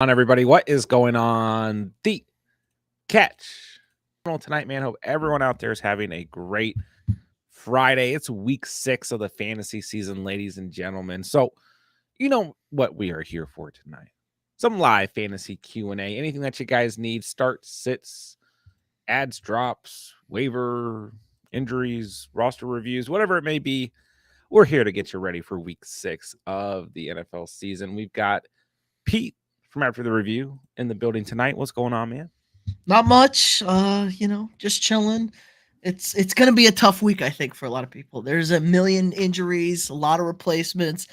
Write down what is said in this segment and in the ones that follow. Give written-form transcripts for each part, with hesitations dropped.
On everybody, what is going on? The catch tonight, man. Hope everyone out there is having a great Friday. It's week 6 of the fantasy season, ladies and gentlemen. So, you know what we are here for tonight. Some live fantasy Q&A. Anything that you guys need, starts, sits, ads, drops, waiver, injuries, roster reviews, whatever it may be. We're here to get you ready for week 6 of the NFL season. We've got Pete from After the Review in the building tonight. What's going on, man? Not much, just chilling. It's gonna be a tough week, I think, for a lot of people. There's a million injuries, a lot of replacements.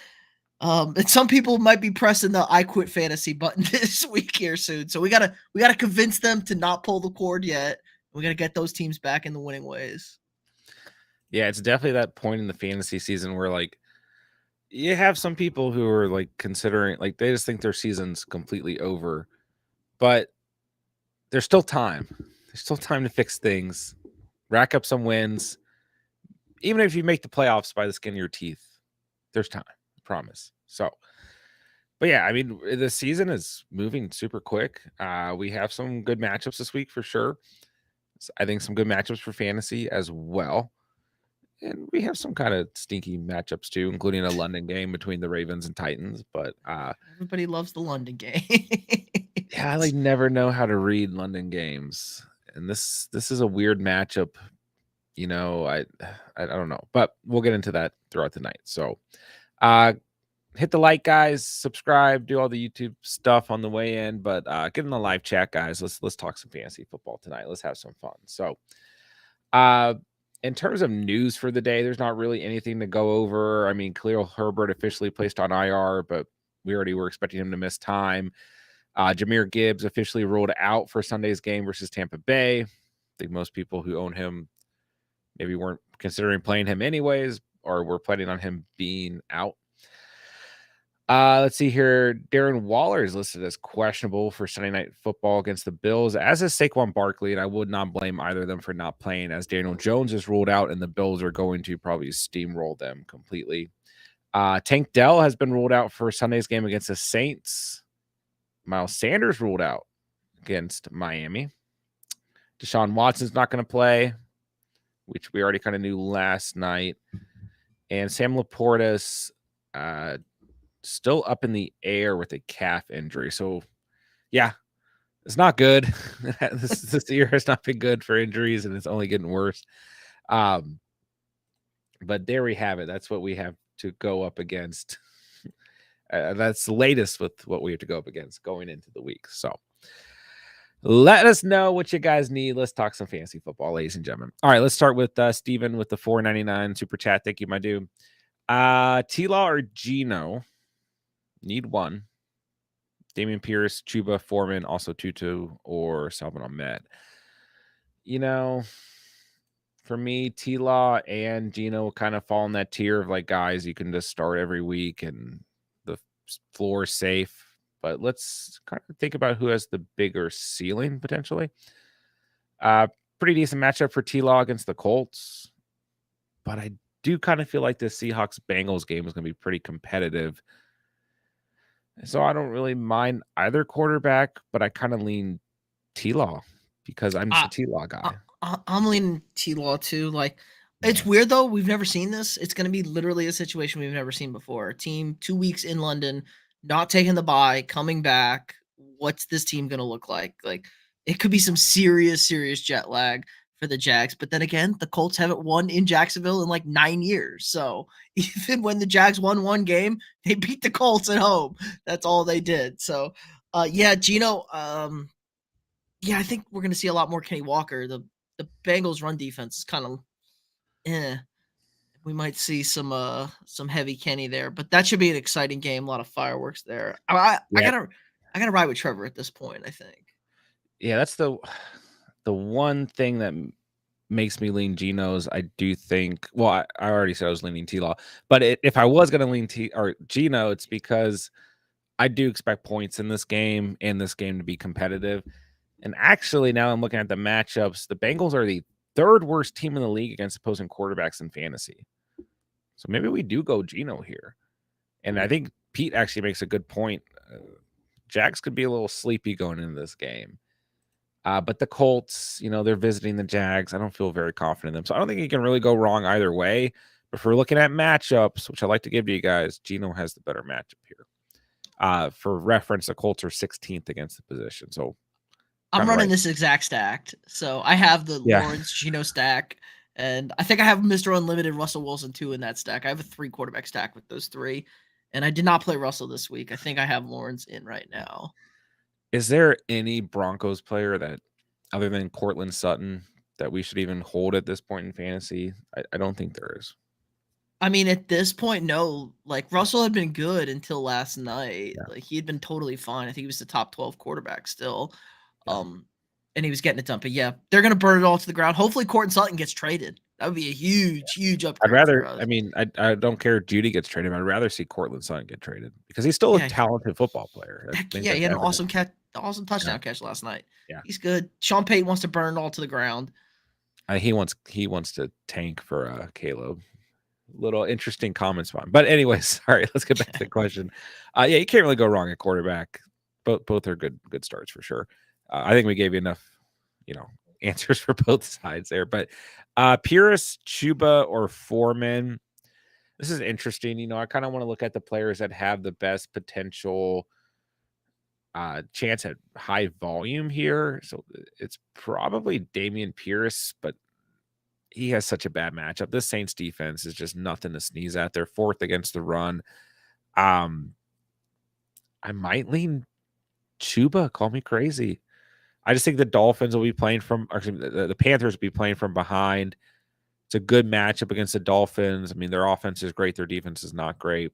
And some people might be pressing the "I quit fantasy" button this week here soon. So we gotta convince them to not pull the cord yet. We gotta get those teams back in the winning ways. Yeah, it's definitely that point in the fantasy season where like you have some people who are like considering like they just think their season's completely over, but there's still time. There's still time to fix things, rack up some wins. Even if you make the playoffs by the skin of your teeth, there's time. I promise. So, but yeah, I mean, the season is moving super quick. We have some good matchups this week for sure. I think some good matchups for fantasy as well. And we have some kind of stinky matchups too, including a London game between the Ravens and Titans. But Everybody loves the London game. yeah, I like never know how to read London games. And this is a weird matchup. You know, I don't know, but we'll get into that throughout the night. So hit the like, guys, subscribe, do all the YouTube stuff on the way in, but get in the live chat, guys. Let's talk some fantasy football tonight. Let's have some fun. So in terms of news for the day, there's not really anything to go over. I mean, Khalil Herbert officially placed on IR, but we already were expecting him to miss time. Jahmyr Gibbs officially ruled out for Sunday's game versus Tampa Bay. I think most people who own him maybe weren't considering playing him anyways, or were planning on him being out. Let's see here. Darren Waller is listed as questionable for Sunday Night Football against the Bills, as is Saquon Barkley, and I would not blame either of them for not playing, as Daniel Jones is ruled out, and the Bills are going to probably steamroll them completely. Tank Dell has been ruled out for Sunday's game against the Saints. Miles Sanders ruled out against Miami. Deshaun Watson's not going to play, which we already kind of knew last night. And Sam Laporta's still up in the air with a calf injury. So, yeah, it's not good. this year has not been good for injuries, and it's only getting worse. But there we have it. That's what we have to go up against. That's the latest with what we have to go up against going into the week. So let us know what you guys need. Let's talk some fantasy football, ladies and gentlemen. All right, let's start with Steven with the $4.99 super chat. Thank you, my dude. T-Law or Gino? Need one. Damian Pierce, Chuba, Foreman, also Tutu, or Salvin Ahmed. You know, for me, T-Law and Gino kind of fall in that tier of like guys you can just start every week and the floor is safe. But let's kind of think about who has the bigger ceiling potentially. Pretty decent matchup for T-Law against the Colts. But I do kind of feel like the Seahawks-Bengals game is going to be pretty competitive. So I don't really mind either quarterback, but I kind of lean T-Law because I'm just a T-Law guy. I'm leaning T-Law too. Like, it's Yeah. weird though. We've never seen this. It's going to be literally a situation we've never seen before. A team 2 weeks in London, not taking the bye, coming back. What's this team going to look like? Like, it could be some serious jet lag for the Jags. But then again, the Colts haven't won in Jacksonville in like 9 years. So even when the Jags won one game, they beat the Colts at home. That's all they did. So, yeah, Gino. Yeah, I think we're going to see a lot more Kenny Walker. The Bengals run defense is kind of eh. We might see some heavy Kenny there, but that should be an exciting game. A lot of fireworks there. Yeah. I gotta ride with Trevor at this point. I think. Yeah, that's the one thing that makes me lean Geno's. I do think. Well, I already said I was leaning T-Law, but if I was going to lean T or Geno, it's because I do expect points in this game and this game to be competitive. And actually, now I'm looking at the matchups. The Bengals are the third worst team in the league against opposing quarterbacks in fantasy. So maybe we do go Geno here. And I think Pete actually makes a good point. Jags could be a little sleepy going into this game. But the Colts, they're visiting the Jags. I don't feel very confident in them. So I don't think you can really go wrong either way. But if we're looking at matchups, which I like to give to you guys, Geno has the better matchup here. For reference, the Colts are 16th against the position. So I'm kind of running right. this exact stacked. So I have the Yeah. Lawrence Geno stack, and I think I have Mr. Unlimited Russell Wilson too in that stack. I have a 3 quarterback stack with those 3. And I did not play Russell this week. I think I have Lawrence in right now. Is there any Broncos player that, other than Cortland Sutton, that we should even hold at this point in fantasy? I don't think there is. I mean, at this point, no. Like Russell had been good until last night. Yeah. Like he had been totally fine. I think he was the top 12 quarterback still. Yeah. And he was getting it done. But yeah, they're gonna burn it all to the ground. Hopefully Courtland Sutton gets traded. That would be a huge I'd upgrade for rather, us. I mean, I don't care if Judy gets traded. I'd rather see Cortland Sutton get traded because he's still a Yeah, talented football player. I think yeah, he that's had an evident. awesome Yeah. touchdown catch last night. Yeah. He's good. Sean Payton wants to burn it all to the ground. He wants to tank for Caleb. Little interesting comments on. But anyway, sorry. Let's get back to the question. Yeah, you can't really go wrong at quarterback. Both are good starts for sure. I think we gave you enough, answers for both sides there. But Pierce, Chuba, or Foreman. This is interesting. I kind of want to look at the players that have the best potential chance at high volume here. So it's probably Damian Pierce, but he has such a bad matchup. This Saints defense is just nothing to sneeze at. They're 4th against the run. I might lean Chuba. Call me crazy. I just think the Dolphins will be playing from, or the Panthers will be playing from behind. It's a good matchup against the Dolphins. I mean, their offense is great. Their defense is not great.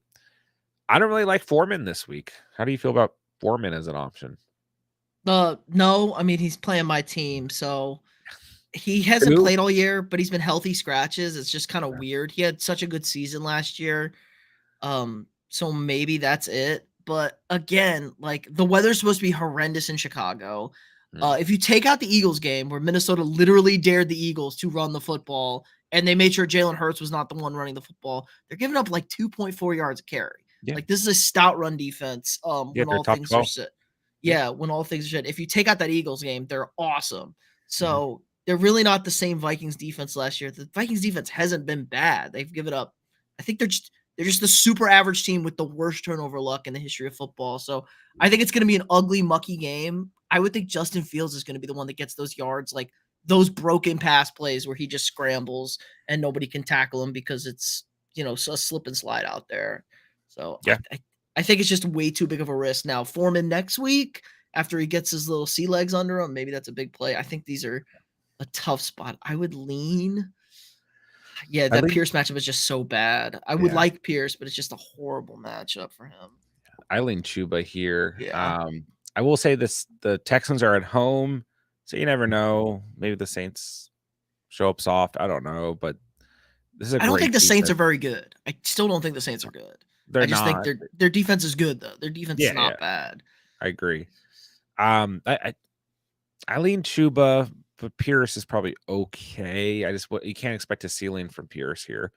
I don't really like Foreman this week. How do you feel about Foreman as an option? No, I mean he's playing my team, so he hasn't Who? played all year, but he's been healthy scratches. It's just kind of weird. He had such a good season last year. So maybe that's it. But again, like the weather's supposed to be horrendous in Chicago. If you take out the Eagles game where Minnesota literally dared the Eagles to run the football and they made sure Jalen Hurts was not the one running the football, they're giving up like 2.4 yards a carry. Yeah. Like this is a stout run defense. Yeah, When they're all top things 12. are set. Yeah, when all things are said. If you take out that Eagles game, they're awesome. So they're really not the same Vikings defense last year. The Vikings defense hasn't been bad. They've given up. I think they're just the super average team with the worst turnover luck in the history of football. So I think it's going to be an ugly, mucky game. I would think Justin Fields is going to be the one that gets those yards, like those broken pass plays where he just scrambles and nobody can tackle him because it's a slip and slide out there. So Yeah. I think it's just way too big of a risk. Now Foreman next week after he gets his little sea legs under him, maybe that's a big play. I think these are a tough spot. I would lean. Yeah, that Pierce matchup is just so bad. I would like Pierce, but it's just a horrible matchup for him. I lean Chuba here. Yeah. I will say this: the Texans are at home, so you never know. Maybe the Saints show up soft. I don't know, but this is a I don't great think the Saints are defense. very good. I still don't think the Saints are good. They're I just think not. their defense is good though. Their defense is Yeah, not bad. I agree. I lean Chuba, but Pierce is probably okay. You can't expect a ceiling from Pierce here.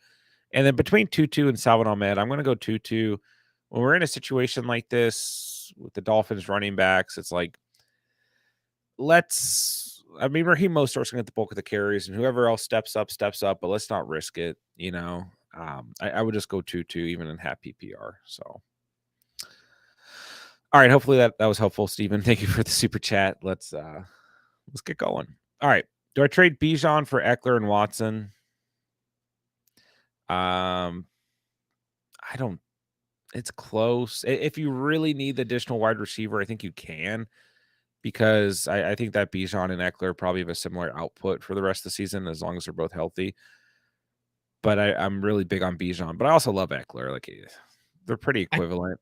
And then between Tutu and Salvin Ahmed, I'm going to go Tutu. When we're in a situation like this with the Dolphins running backs, it's like, Raheem Mostert's going to get the bulk of the carries, and whoever else steps up, but let's not risk it. I would just go Tutu even in half PPR. So, all right. Hopefully that was helpful, Stephen. Thank you for the super chat. Let's get going. All right. Do I trade Bijan for Eckler and Watson? I don't. It's close. If you really need the additional wide receiver, I think you can, because I think that Bijan and Eckler probably have a similar output for the rest of the season as long as they're both healthy. But I'm really big on Bijan, but I also love Eckler. Like they're pretty equivalent.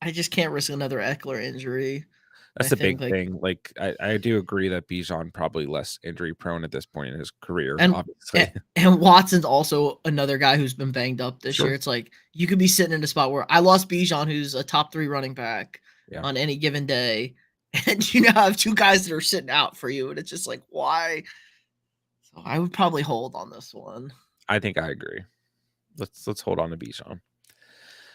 I just can't risk another Eckler injury. That's the big thing. Like I do agree that Bijan probably less injury prone at this point in his career, obviously. And Watson's also another guy who's been banged up this year. It's like you could be sitting in a spot where I lost Bijan, who's a top 3 running back on any given day, and you now have 2 guys that are sitting out for you, and it's just like why? So I would probably hold on this one. I think I agree. Let's hold on to Bijan.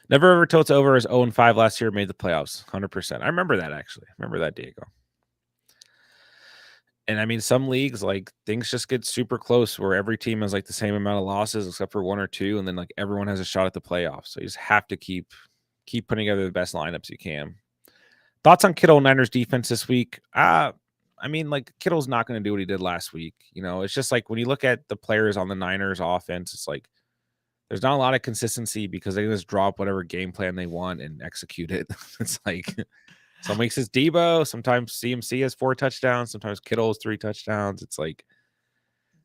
Never ever tilts over as 0-5 last year made the playoffs. 100%. I remember that actually. I remember that, Diego. And I mean, some leagues, like, things just get super close where every team has like the same amount of losses except for one or two, and then like everyone has a shot at the playoffs. So you just have to keep putting together the best lineups you can. Thoughts on Kittle Niners defense this week? I mean, like, Kittle's not going to do what he did last week. You know, it's just like when you look at the players on the Niners offense, it's like there's not a lot of consistency because they just drop whatever game plan they want and execute it. It's like some weeks it's Debo, sometimes CMC has 4 touchdowns, sometimes Kittle has 3 touchdowns. It's like,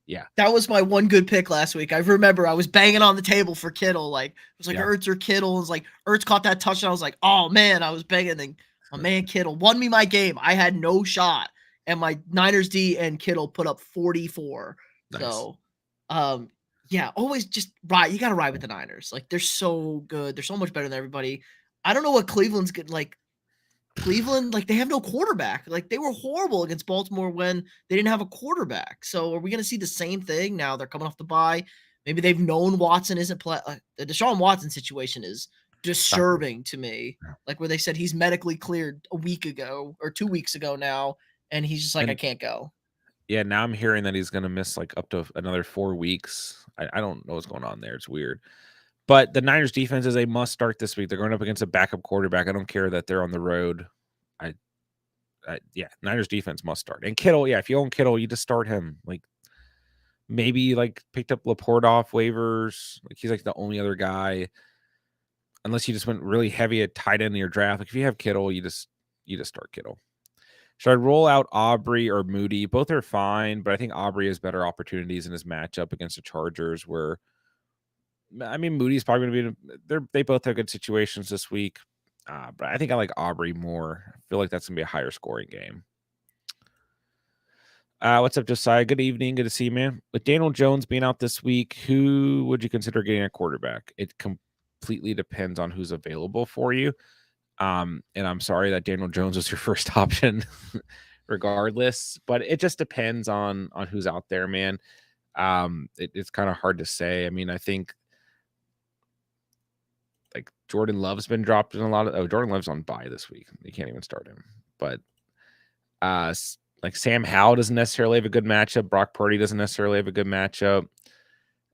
yeah. That was my one good pick last week. I remember I was banging on the table for Kittle. Like, it was like Yeah. Ertz or Kittle. It was like Ertz caught that touchdown. I was like, oh man, I was banging. And my man Kittle won me my game. I had no shot. And my Niners D and Kittle put up 44. Nice. So yeah, always just ride. You gotta ride with the Niners. Like, they're so good. They're so much better than everybody. I don't know what Cleveland's good. Like, Cleveland, like, they have no quarterback. Like, they were horrible against Baltimore when they didn't have a quarterback. So are we going to see the same thing now? They're coming off the bye. Maybe they've known Watson isn't play. The Deshaun Watson situation is disturbing to me. Like, where they said he's medically cleared a week ago or 2 weeks ago now, and he's just like, I can't go. Yeah, now I'm hearing that he's going to miss like up to another 4 weeks. I don't know what's going on there. It's weird. But the Niners defense is a must start this week. They're going up against a backup quarterback. I don't care that they're on the road. Yeah, Niners defense must start. And Kittle, yeah, if you own Kittle, you just start him. Like, maybe like picked up Laporte off waivers. Like, he's like the only other guy. Unless you just went really heavy at tight end in your draft. Like, if you have Kittle, you just start Kittle. Should I roll out Aubrey or Moody? Both are fine, but I think Aubrey has better opportunities in his matchup against the Chargers. Where, I mean, Moody's probably going to be. They both have good situations this week, but I think I like Aubrey more. I feel like that's going to be a higher scoring game. What's up, Josiah? Good evening. Good to see you, man. With Daniel Jones being out this week, who would you consider getting a quarterback? It completely depends on who's available for you. And I'm sorry that Daniel Jones was your first option, regardless. But it just depends on who's out there, man. It's kind of hard to say. I mean, I think like Jordan Love's been dropped in a lot of. Jordan Love's on bye this week. You can't even start him. But like Sam Howell doesn't necessarily have a good matchup. Brock Purdy doesn't necessarily have a good matchup.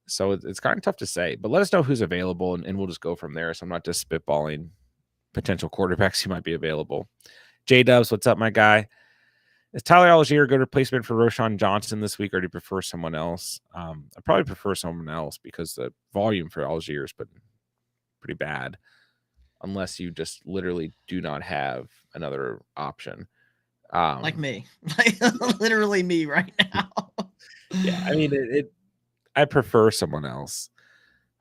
So it's kind of tough to say. But let us know who's available, and we'll just go from there. So I'm not just spitballing potential quarterbacks who might be available. J-Dubs, what's up, my guy? Is Tyler Algier a good replacement for Roschon Johnson this week, or do you prefer someone else? I probably prefer someone else because the volume for Algier has been pretty bad, unless you just literally do not have another option. Like me. Like, literally me right now. Yeah, I mean, I prefer someone else.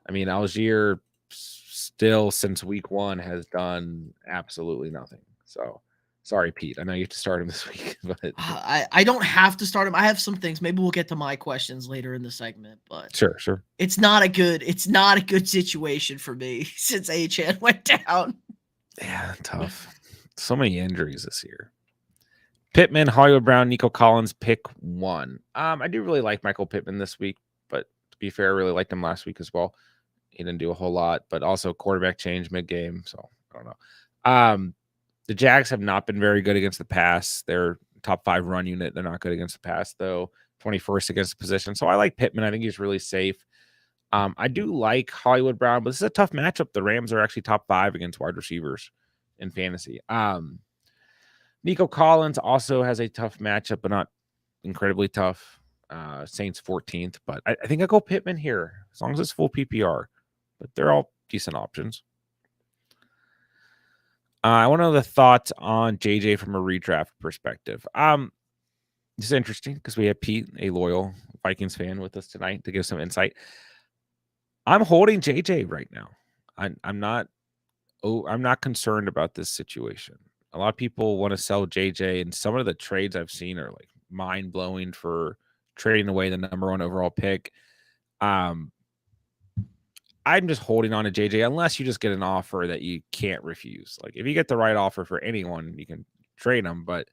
I mean, Algier still since week 1 has done absolutely nothing. So sorry, Pete. I know you have to start him this week, but I don't have to start him. I have some things. Maybe we'll get to my questions later in the segment, but sure. It's not a good situation for me since Achane went down. Yeah, tough. So many injuries this year. Pittman, Hollywood Brown, Nico Collins, pick 1. I do really like Michael Pittman this week, but to be fair, I really liked him last week as well. He didn't do a whole lot, but also quarterback change mid-game, so I don't know. The Jags have not been very good against the pass. They're top 5 run unit. They're not good against the pass, though. 21st against the position. So I like Pittman. I think he's really safe. I do like Hollywood Brown, but this is a tough matchup. The Rams are actually top 5 against wide receivers in fantasy. Nico Collins also has a tough matchup, but not incredibly tough. Saints 14th, but I think I go Pittman here as long as it's full PPR. But they're all decent options. I want to know the thoughts on JJ from a redraft perspective. This is interesting because we have Pete, a loyal Vikings fan, with us tonight to give some insight. I'm holding JJ right now. I'm not concerned about this situation. A lot of people want to sell JJ, and some of the trades I've seen are like mind blowing for trading away the number 1 overall pick. I'm just holding on to JJ unless you just get an offer that you can't refuse. Like, if you get the right offer for anyone, you can trade them. But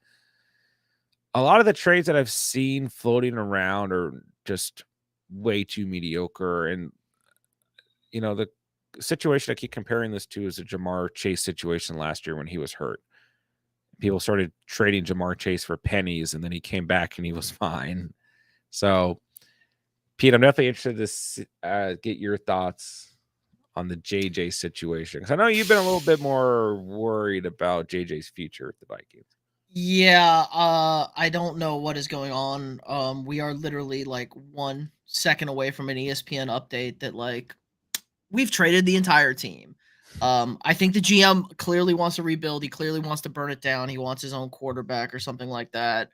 a lot of the trades that I've seen floating around are just way too mediocre. And, you know, situation I keep comparing this to is a Jamar Chase situation last year when he was hurt. People started trading Jamar Chase for pennies, and then he came back and he was fine. So, Pete, I'm definitely interested to get your thoughts on the JJ situation, because I know you've been a little bit more worried about JJ's future with the Vikings. Yeah, I don't know what is going on. We are literally like 1 second away from an ESPN update that like we've traded the entire team. I think the GM clearly wants to rebuild. He clearly wants to burn it down. He wants his own quarterback or something like that.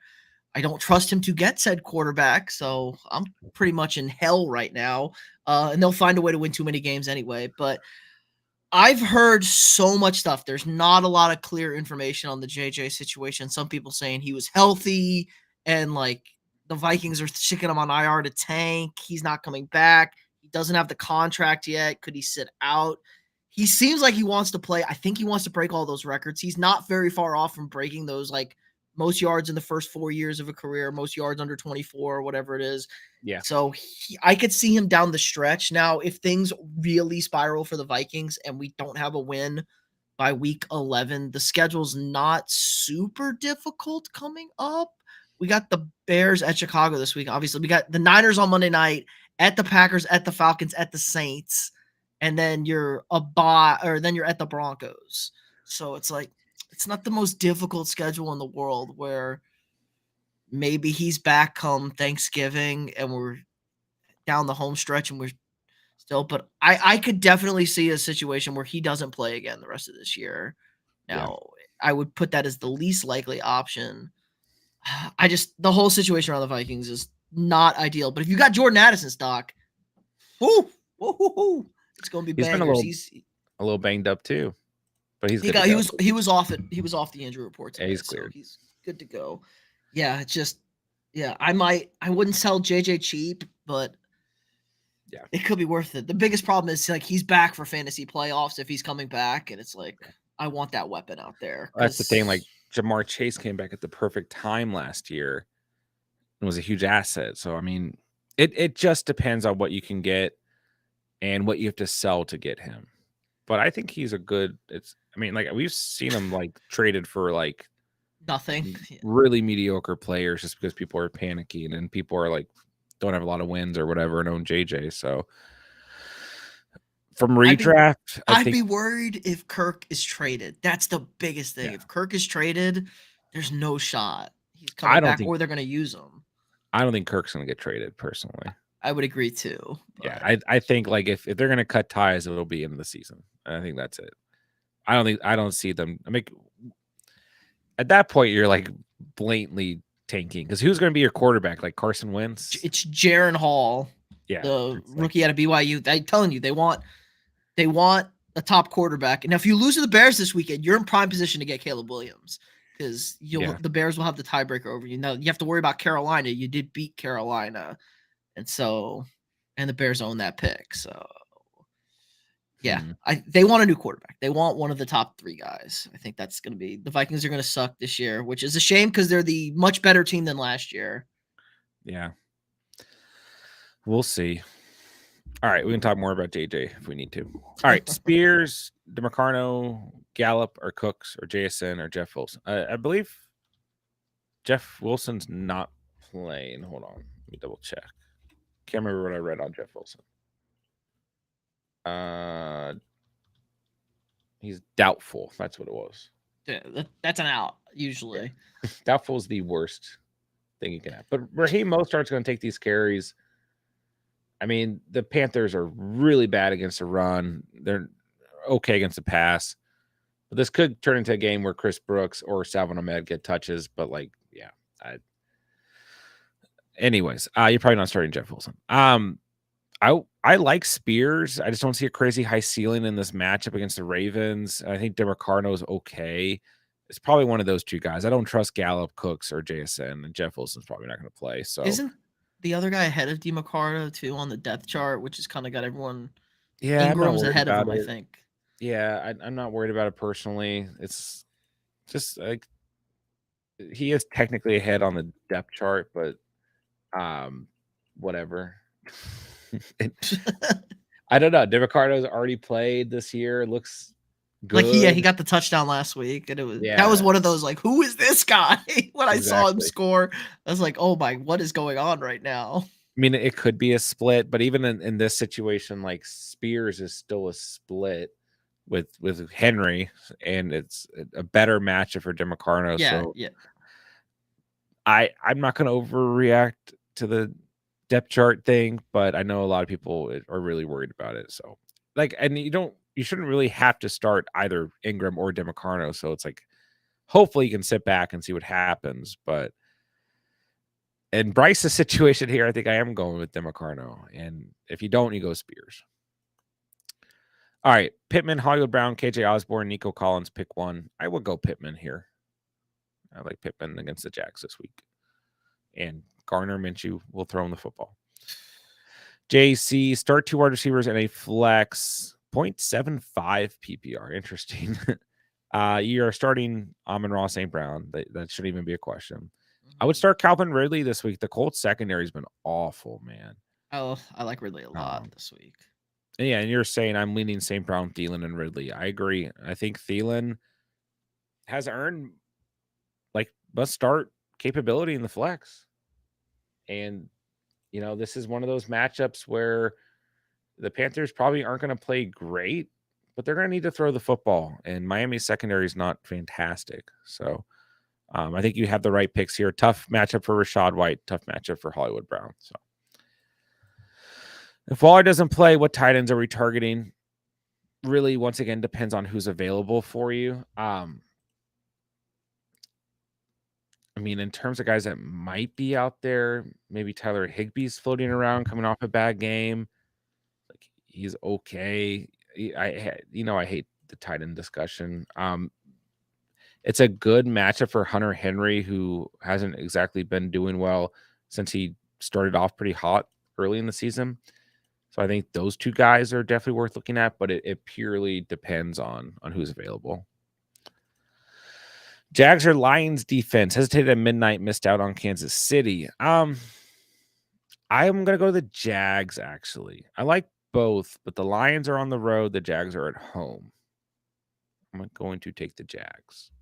I don't trust him to get said quarterback, so I'm pretty much in hell right now. And they'll find a way to win too many games anyway. But I've heard so much stuff. There's not a lot of clear information on the JJ situation. Some people saying he was healthy and like the Vikings are sticking him on IR to tank. He's not coming back. He doesn't have the contract yet. Could he sit out? He seems like he wants to play. I think he wants to break all those records. He's not very far off from breaking those like most yards in the first 4 years of a career, most yards under 24 or whatever it is. Yeah. So I could see him down the stretch. Now, if things really spiral for the Vikings and we don't have a win by week 11, the schedule's not super difficult coming up. We got the Bears at Chicago this week. Obviously, we got the Niners on Monday night, at the Packers, at the Falcons, at the Saints, and then you're then you're at the Broncos. So it's like it's not the most difficult schedule in the world where maybe he's back come Thanksgiving and we're down the home stretch and we're still, but I could definitely see a situation where he doesn't play again the rest of this year. Now, I would put that as the least likely option. The whole situation around the Vikings is not ideal. But if you got Jordan Addison stock, it's going to be He's been bangers. a little banged up too, but he's he good. was off it. He was off the injury report today, he's cleared. So he's good to go. Yeah, I wouldn't sell JJ cheap, but yeah, it could be worth it. The biggest problem is like he's back for fantasy playoffs if he's coming back, and it's like I want that weapon out there. That's the thing. Like Jamar Chase came back at the perfect time last year and was a huge asset. So I mean, it just depends on what you can get and what you have to sell to get him. But I think he's a good. Like we've seen him like traded for like nothing, really mediocre players just because people are panicking and people are like don't have a lot of wins or whatever and own JJ. So from redraft, I'd be worried if Kirk is traded. That's the biggest thing. Yeah. If Kirk is traded, there's no shot he's coming back, or they're going to use him. I don't think Kirk's going to get traded personally. I would agree too. But. Yeah, I think like if they're going to cut ties, it'll be in the season. I think that's it. I don't see them. I mean, at that point, you're like blatantly tanking because who's going to be your quarterback? Like Carson Wentz? It's Jaron Hall, the rookie out of BYU. I'm telling you, they want a top quarterback. And if you lose to the Bears this weekend, you're in prime position to get Caleb Williams because the Bears will have the tiebreaker over you. Now you have to worry about Carolina. You did beat Carolina, and the Bears own that pick. So yeah, they want a new quarterback. They want one of the top 3 guys. I think that's going to be the Vikings are going to suck this year, which is a shame because they're the much better team than last year. Yeah, we'll see. All right, we can talk more about JJ if we need to. All right, Spears, DeMarcano, Gallup, or Cooks, or JSN, or Jeff Wilson. I believe Jeff Wilson's not playing. Hold on, let me double check. Can't remember what I read on Jeff Wilson. He's doubtful. That's what it was. Yeah, that's an out usually. Yeah. Doubtful is the worst thing you can have. But Raheem Mostert's going to take these carries. I mean, the Panthers are really bad against the run. They're okay against the pass. But this could turn into a game where Chris Brooks or Salvon Ahmed get touches. But, like, yeah. Anyways, you're probably not starting Jeff Wilson. I like Spears. I just don't see a crazy high ceiling in this matchup against the Ravens. I think DeMarcano is okay. It's probably one of those 2 guys. I don't trust Gallup, Cooks, or JSN, and Jeff Wilson's probably not going to play. So isn't the other guy ahead of DeMarcano too on the depth chart, which has kind of got everyone? Yeah, Ingram's ahead of him, I think. Yeah, I'm not worried about it personally. It's just like he is technically ahead on the depth chart, but whatever. I don't know. DeRicardo's already played this year. Looks Like he good. got the touchdown last week, and that was Yeah, one of those like, who is this guy? When I saw him exactly. score, I was like, oh my, what is going on right now? I mean, it could be a split, but even in this situation, like Spears is still a split with Henry, and it's a better matchup for DeMarcano. Yeah, So yeah. I'm not going to overreact to the depth chart thing, but I know a lot of people are really worried about it. So like, and you shouldn't really have to start either Ingram or DeMarcano. So it's like, hopefully you can sit back and see what happens. But in Bryce's situation here, I think I am going with DeMarcano. And if you don't, you go Spears. All right, Pittman, Hollywood Brown, KJ Osborne, Nico Collins, pick one. I would go Pittman here. I like Pittman against the Jags this week. And Garner Minshew will throw him the football. JC, start 2 wide receivers and a flex, 0.75 PPR. Interesting. You are starting Amon-Ra St. Brown. That shouldn't even be a question. I would start Calvin Ridley this week. The Colts secondary has been awful, man. Oh, I like Ridley a lot this week. Yeah, and you're saying I'm leaning St. Brown, Thielen, and Ridley. I agree. I think Thielen has earned like must start capability in the flex. And this is one of those matchups where the Panthers probably aren't going to play great, but they're going to need to throw the football. And Miami's secondary is not fantastic. So I think you have the right picks here. Tough matchup for Rachaad White, tough matchup for Hollywood Brown. So if Waller doesn't play, what tight ends are we targeting? Really, once again, depends on who's available for you. I mean, in terms of guys that might be out there, maybe Tyler Higbee's floating around coming off a bad game. Like he's okay. I hate the tight end discussion. It's a good matchup for Hunter Henry, who hasn't exactly been doing well since he started off pretty hot early in the season. So I think those two guys are definitely worth looking at, but it purely depends on who's available. Jags or Lions defense hesitated at midnight, missed out on Kansas City. I'm gonna go to the Jags. Actually, I like both, but the Lions are on the road. The Jags are at home. I'm going to take the Jags.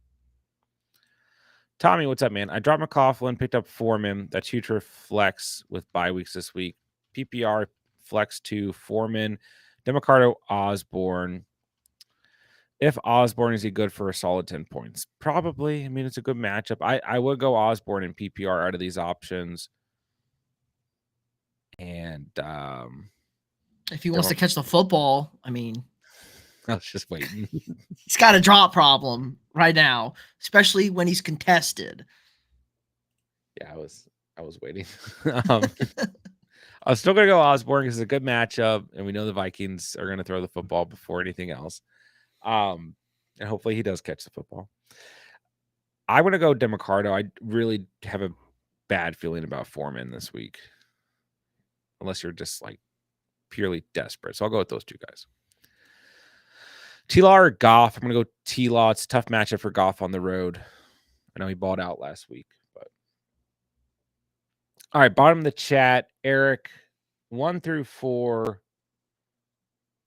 Tommy, what's up, man? I dropped McCaughlin, picked up Foreman. That's huge for flex with bye weeks this week. PPR flex to Foreman, DeMarcado, Osborne. If Osborne, is he good for a solid 10 points? Probably. I mean, it's a good matchup. I would go Osborne and PPR out of these options. And if he wants to catch the football, I mean, I was just waiting. He's got a drop problem right now, especially when he's contested. Yeah, I was waiting. I was still gonna go Osborne because it's a good matchup, and we know the Vikings are gonna throw the football before anything else. And hopefully he does catch the football. I want to go DeMarcado. I really have a bad feeling about Foreman this week, unless you're just like purely desperate. So I'll go with those two guys. T-Law or Goff? I'm going to go T-Law. It's a tough matchup for Goff on the road. I know he balled out last week, but all right. Bottom of the chat, Eric, 1 through 4.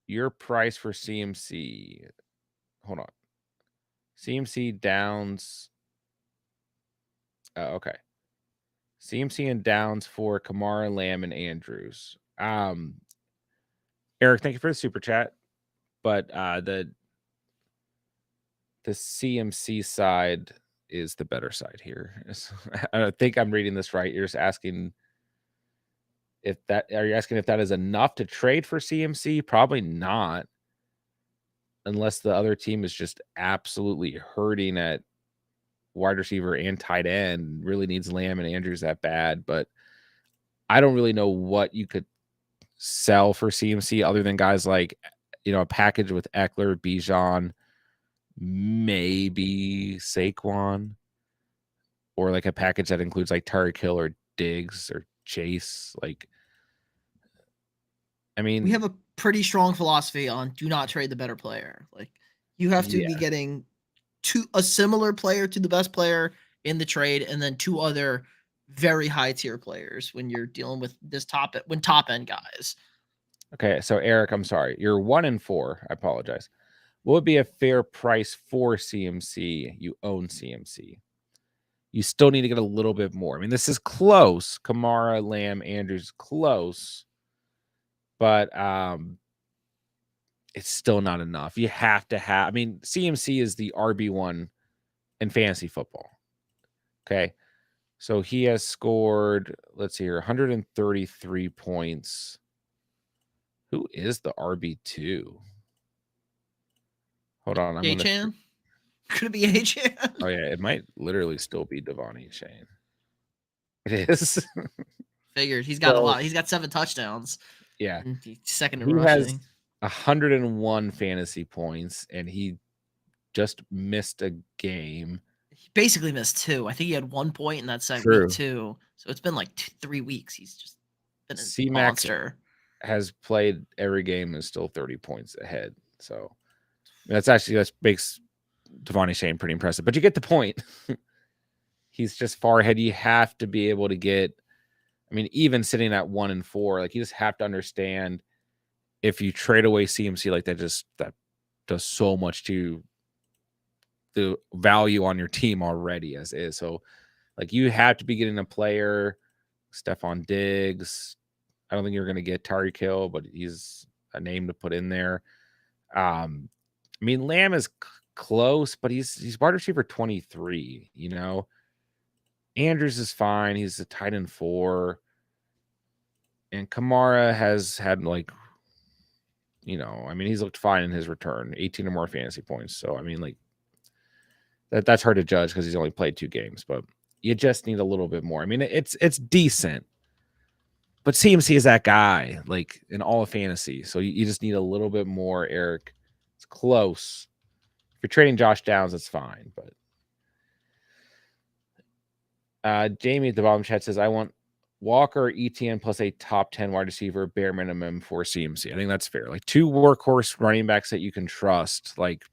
Your price for CMC. Hold on. CMC Downs. Okay. CMC and Downs for Kamara, Lamb, and Andrews. Eric, thank you for the super chat. But the CMC side is the better side here. I think I'm reading this right. You're just asking are you asking if that is enough to trade for CMC? Probably not. Unless the other team is just absolutely hurting at wide receiver and tight end, really needs Lamb and Andrews that bad. But I don't really know what you could sell for CMC other than guys like, a package with Eckler, Bijan, maybe Saquon, or like a package that includes like Tyreek Hill or Diggs or Chase. Like, I mean, we have a pretty strong philosophy on do not trade the better player. Like you have to be getting a similar player to the best player in the trade, and then 2 other very high tier players when you're dealing with this top end guys. Okay, so Eric, I'm sorry. You're 1-4. I apologize. What would be a fair price for CMC? You own CMC. You still need to get a little bit more. I mean, this is close. Kamara, Lamb, Andrews, close. But it's still not enough. You have to have, I mean, CMC is the RB1 in fantasy football. Okay. So he has scored, let's see here, 133 points. Who is the RB2? Hold on. I'm going to. A-Chan? Could it be A-Chan? Oh, yeah. It might literally still be Devontae Shane. It is. Figured. He's got a lot. He's got 7 touchdowns. Yeah. Second in He rushing. has 101 fantasy points, and he just missed a game. He basically missed 2. I think he had 1 point in that True. week 2. So it's been like 3 weeks. He's just been a C-Mac monster. has played every game and is still 30 points ahead. So that makes Devontae Shane pretty impressive. But you get the point. He's just far ahead. You have to be able to get, I mean, even sitting at 1-4, like you just have to understand if you trade away CMC like that, that does so much to the value on your team already as is. So like you have to be getting a player, Stephon Diggs. I don't think you're going to get Tyreek Hill, but he's a name to put in there. I mean, Lamb is close, but he's wide receiver 23, you know. Andrews is fine. He's a tight end 4. And Kamara has had like, you know, I mean, he's looked fine in his return, 18 or more fantasy points. So, I mean, like that's hard to judge because he's only played 2 games, but you just need a little bit more. I mean, it's decent, but CMC is that guy, like in all of fantasy. So you just need a little bit more, Eric. It's close. If you're trading Josh Downs, it's fine. But Jamie at the bottom chat says, I want Walker, ETN plus a top 10 wide receiver, bare minimum for CMC. I think that's fair. Like 2 workhorse running backs that you can trust, like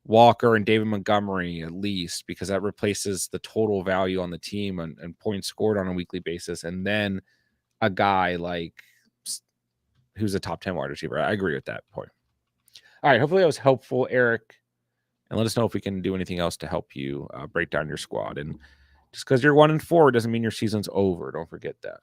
Walker and David Montgomery at least, because that replaces the total value on the team and points scored on a weekly basis. And then a guy like who's a top 10 wide receiver. I agree with that point. All right. Hopefully that was helpful, Eric. And let us know if we can do anything else to help you break down your squad. And just because you're 1-4 doesn't mean your season's over. Don't forget that.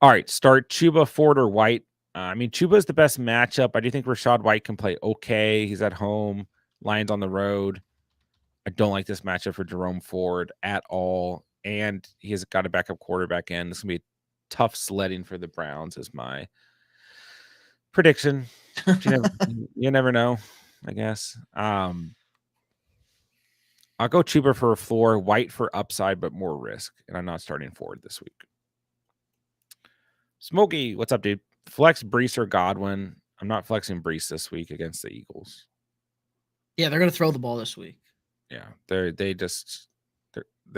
All right. Start Chuba, Ford, or White. I mean, Chuba is the best matchup. I do think Rachaad White can play okay. He's at home. Lions on the road. I don't like this matchup for Jerome Ford at all. And he has got a backup quarterback in. This is going to be tough sledding for the Browns is my prediction. You never know, I guess. I'll go Chuba for a floor, White for upside, but more risk. And I'm not starting Ford this week. Smokey, what's up, dude? Flex Brees or Godwin. I'm not flexing Brees this week against the Eagles. Yeah, they're going to throw the ball this week. Yeah, they're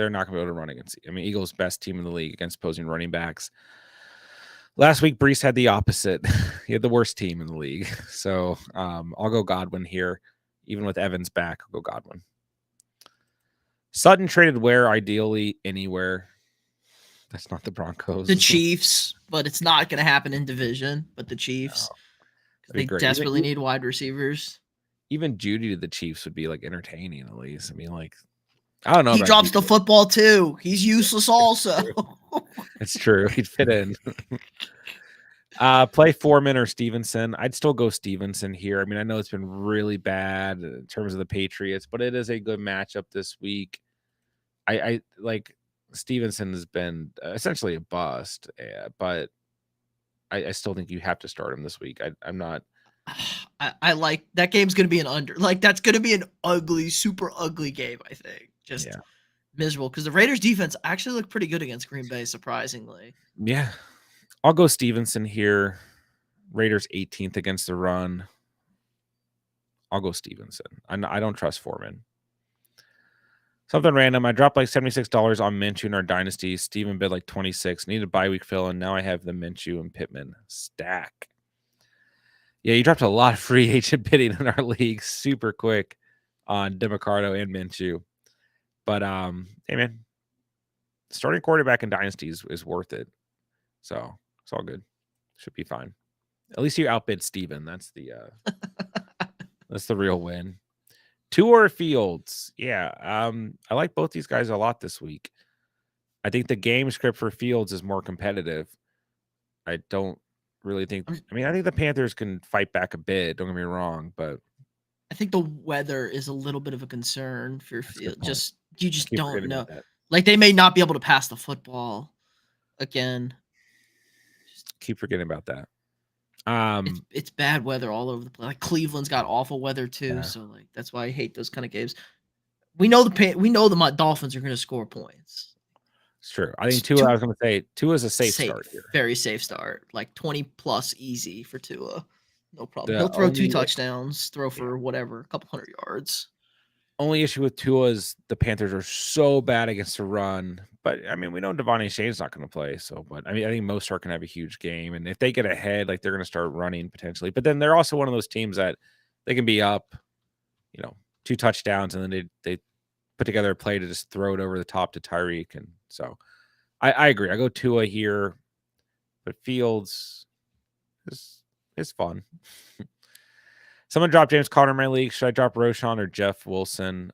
not going to be able to run against. I mean, Eagles' best team in the league against opposing running backs. Last week, Brees had the opposite. He had the worst team in the league. So I'll go Godwin here. Even with Evans back, I'll go Godwin. Sutton traded where? Ideally, anywhere. That's not the Broncos. The Chiefs, but it's not going to happen in division. But the Chiefs, they desperately need wide receivers. Even Judy to the Chiefs would be like entertaining at least. I mean, like, I don't know. He drops the football too. He's useless also. It's true. He'd fit in. Play Foreman or Stevenson. I'd still go Stevenson here. I mean, I know it's been really bad in terms of the Patriots, but it is a good matchup this week. I like Stevenson has been essentially a bust, but I still think you have to start him this week. I'm not. I like that game's going to be an under. Like that's going to be an ugly, super ugly game. I think just miserable because the Raiders defense actually looked pretty good against Green Bay, surprisingly. Yeah, I'll go Stevenson here. Raiders 18th against the run. I'll go Stevenson. I don't trust Foreman. Something random. I dropped like $76 on Minshew in our dynasty. Steven bid like 26. Needed a bye week fill, and now I have the Minshew and Pittman stack. Yeah, you dropped a lot of free agent bidding in our league super quick on DeMarcado and Minshew. But hey man, starting quarterback in dynasties is worth it. So it's all good. Should be fine. At least you outbid Steven. That's the real win. Tua or Fields? Yeah. I like both these guys a lot this week. I think the game script for Fields is more competitive. I don't really think. I mean, I think the Panthers can fight back a bit. Don't get me wrong, but I think the weather is a little bit of a concern for that's a good Field. point. You I just keep don't forgetting know. about that. Like they may not be able to pass the football again. Keep forgetting about that. It's bad weather all over the place. Like Cleveland's got awful weather too, Yeah. so like that's why I hate those kind of games. We know the Dolphins are going to score points. It's true. I think Tua. I was going to say Tua is a safe start here. Very safe start. Like 20 plus easy for Tua. No problem. The He'll throw 2 only touchdowns, throw for whatever, a couple hundred yards. only issue with Tua is the Panthers are so bad against the run. But I mean, we know Devontae Shane's not going to play. So, but I mean, I think Mostert can have a huge game, and if they get ahead, like they're going to start running potentially. But then they're also one of those teams that they can be up, 2 touchdowns, and then they put together a play to just throw it over the top to Tyreek, and so I agree. I go Tua here, but Fields is fun. Someone dropped James Conner in my league. Should I drop Roschon or Jeff Wilson?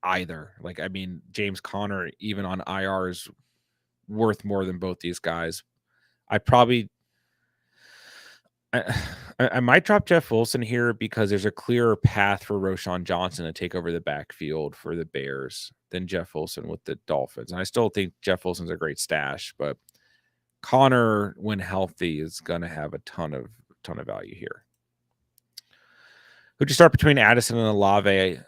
Either. Like, I mean, James Conner, even on IR, is worth more than both these guys. I might drop Jeff Wilson here because there's a clearer path for Roschon Johnson to take over the backfield for the Bears than Jeff Wilson with the Dolphins. And I still think Jeff Wilson's a great stash, but Connor, when healthy, is going to have a ton of value here. Who'd you start between Addison and Olave?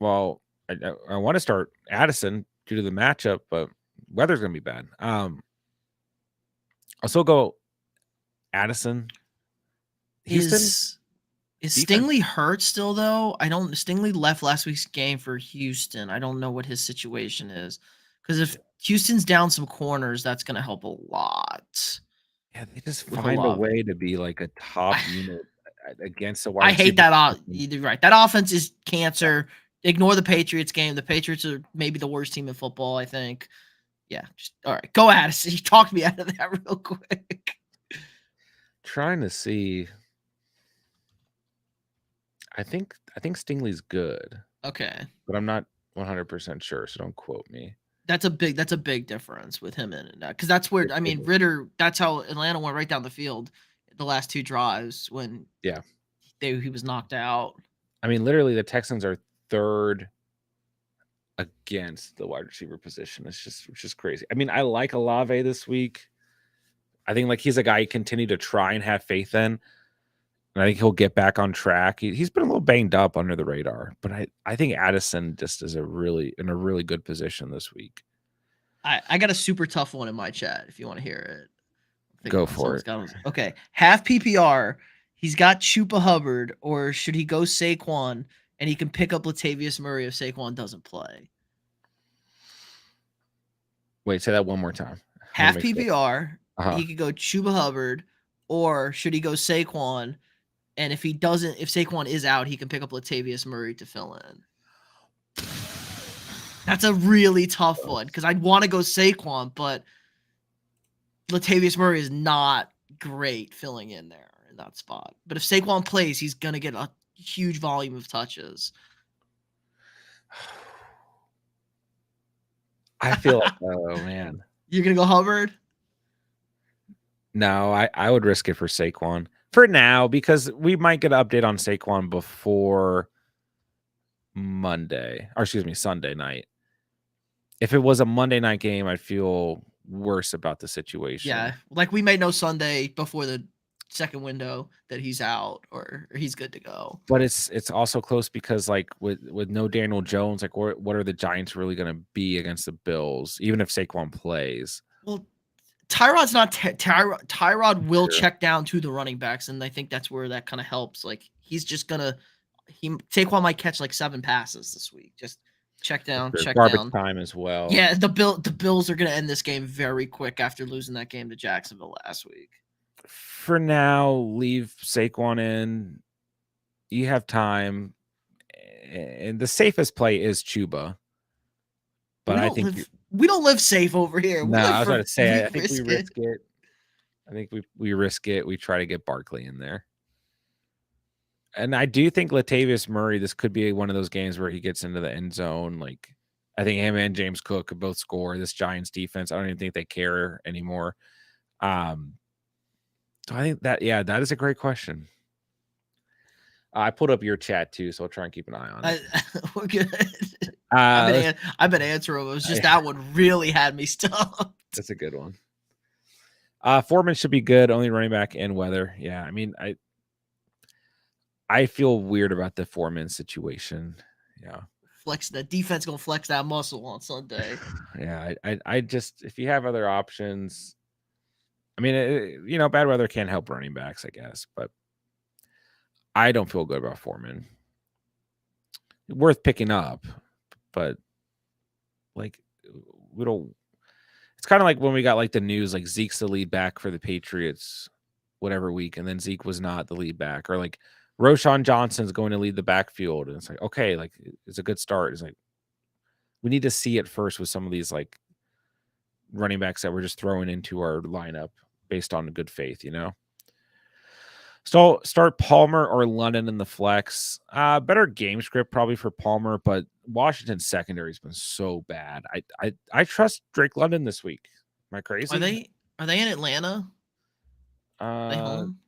Well, I want to start Addison due to the matchup, but weather's going to be bad. I'll still go Addison. Houston is Stingley hurt still though? Stingley left last week's game for Houston. I don't know what his situation is. Because if Houston's down some corners, that's going to help a lot. Yeah, they just find a way to be like a top unit against a wide receiver. I hate that. You're right. That offense is cancer. Ignore the Patriots game. The Patriots are maybe the worst team in football, I think. Yeah. All right. Go Addison. You talked me out of that real quick. Trying to see. I think Stingley's good. Okay. But I'm not 100% sure, so don't quote me. That's a big difference with him in that, because that's where Ritter. That's how Atlanta went right down the field the last 2 drives when he was knocked out. I mean, literally, the Texans are 3rd against the wide receiver position. It's just crazy. I mean, I like Olave this week. I think like he's a guy you continue to try and have faith in. And I think he'll get back on track. He's been a little banged up under the radar, but I think Addison just is in a really good position this week. I got a super tough one in my chat if you want to hear it. Go for it. Okay. Half PPR. He's got Chupa Hubbard, or should he go Saquon and he can pick up Latavius Murray if Saquon doesn't play? Wait, say that one more time. Half PPR. He could go Chuba Hubbard, or should he go Saquon? And if Saquon is out, he can pick up Latavius Murray to fill in. That's a really tough one because I'd want to go Saquon, but Latavius Murray is not great filling in there in that spot. But if Saquon plays, he's going to get a huge volume of touches. I feel like, oh, man. You're going to go Hubbard? No, I would risk it for Saquon for now because we might get an update on Saquon before Sunday night. If it was a Monday night game, I'd feel worse about the situation. Yeah, like we may know Sunday before the second window that he's out or he's good to go. But it's also close because like with no Daniel Jones, like what are the Giants really going to be against the Bills, even if Saquon plays? Well, Tyrod's not Tyrod will check down to the running backs, and I think that's where that kind of helps. Like he's just gonna Saquon might catch like 7 passes this week. Just check down, garbage time as well. Yeah, the Bills are gonna end this game very quick after losing that game to Jacksonville last week. For now, leave Saquon in. You have time, and the safest play is Chuba. But I think We don't live safe over here. No, We live I was about for to say, we I think we risk it. risk it. I think we risk it. We try to get Barkley in there. And I do think Latavius Murray, this could be one of those games where he gets into the end zone. Like, I think him and James Cook could both score. This Giants defense, I don't even think they care anymore. So I think that, yeah, that is a great question. I pulled up your chat too, so I'll try and keep an eye on it. We're good. Uh, I've been answering. It was just that one really had me stumped. That's a good one. Foreman should be good. Only running back and weather. Yeah, I mean, I feel weird about the Foreman situation. Yeah. Flex that defense gonna flex that muscle on Sunday. Yeah, I just, if you have other options, I mean, bad weather can help running backs, I guess, but I don't feel good about Foreman. Worth picking up, but like we don't. It's kind of like when we got like the news, like Zeke's the lead back for the Patriots, whatever week, and then Zeke was not the lead back, or like Roshan Johnson's going to lead the backfield, and it's like, okay, like it's a good start. It's like we need to see it first with some of these like running backs that we're just throwing into our lineup based on good faith, So start Palmer or London in the flex. Better game script probably for Palmer, but Washington's secondary has been so bad. I trust Drake London this week. Am I crazy? Are they in Atlanta? Are they home?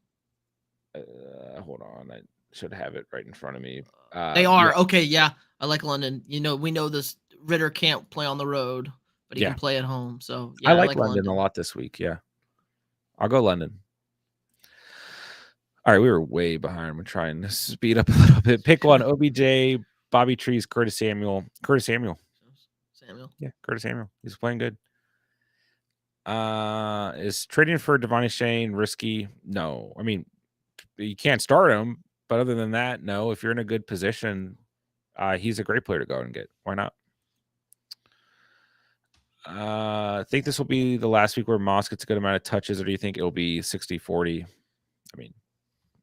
Hold on. I should have it right in front of me. They are. Yeah. Okay, yeah. I like London. We know this Ritter can't play on the road, but he can play at home. So yeah, I like London a lot this week. Yeah. I'll go London. All right, we were way behind. We're trying to speed up a little bit. Pick one: OBJ, Bobby Trees, Curtis Samuel. Samuel. Yeah, Curtis Samuel. He's playing good. Is trading for Devontae Shane risky? No. I mean, you can't start him, but other than that, no. If you're in a good position, he's a great player to go out and get. Why not? I think this will be the last week where Moss gets a good amount of touches, or do you think it'll be 60-40? I mean,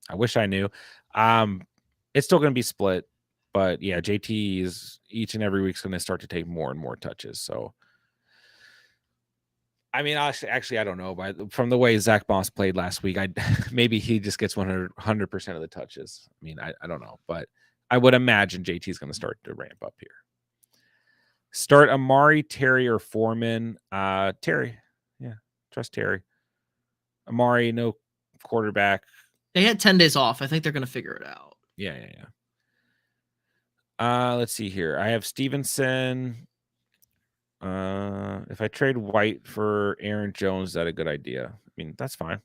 I wish I knew. It's still going to be split, but yeah, JT is each and every week's going to start to take more and more touches. So, I mean, actually, I don't know, but from the way Zach Moss played last week, maybe he just gets 100% of the touches. I mean, I don't know, but I would imagine JT is going to start to ramp up here. Start Amari, Terry, or Foreman. Terry, yeah, trust Terry. Amari, no quarterback. They had 10 days off. I think they're going to figure it out. Yeah. Let's see here. I have Stevenson. If I trade White for Aaron Jones, is that a good idea? I mean, that's fine.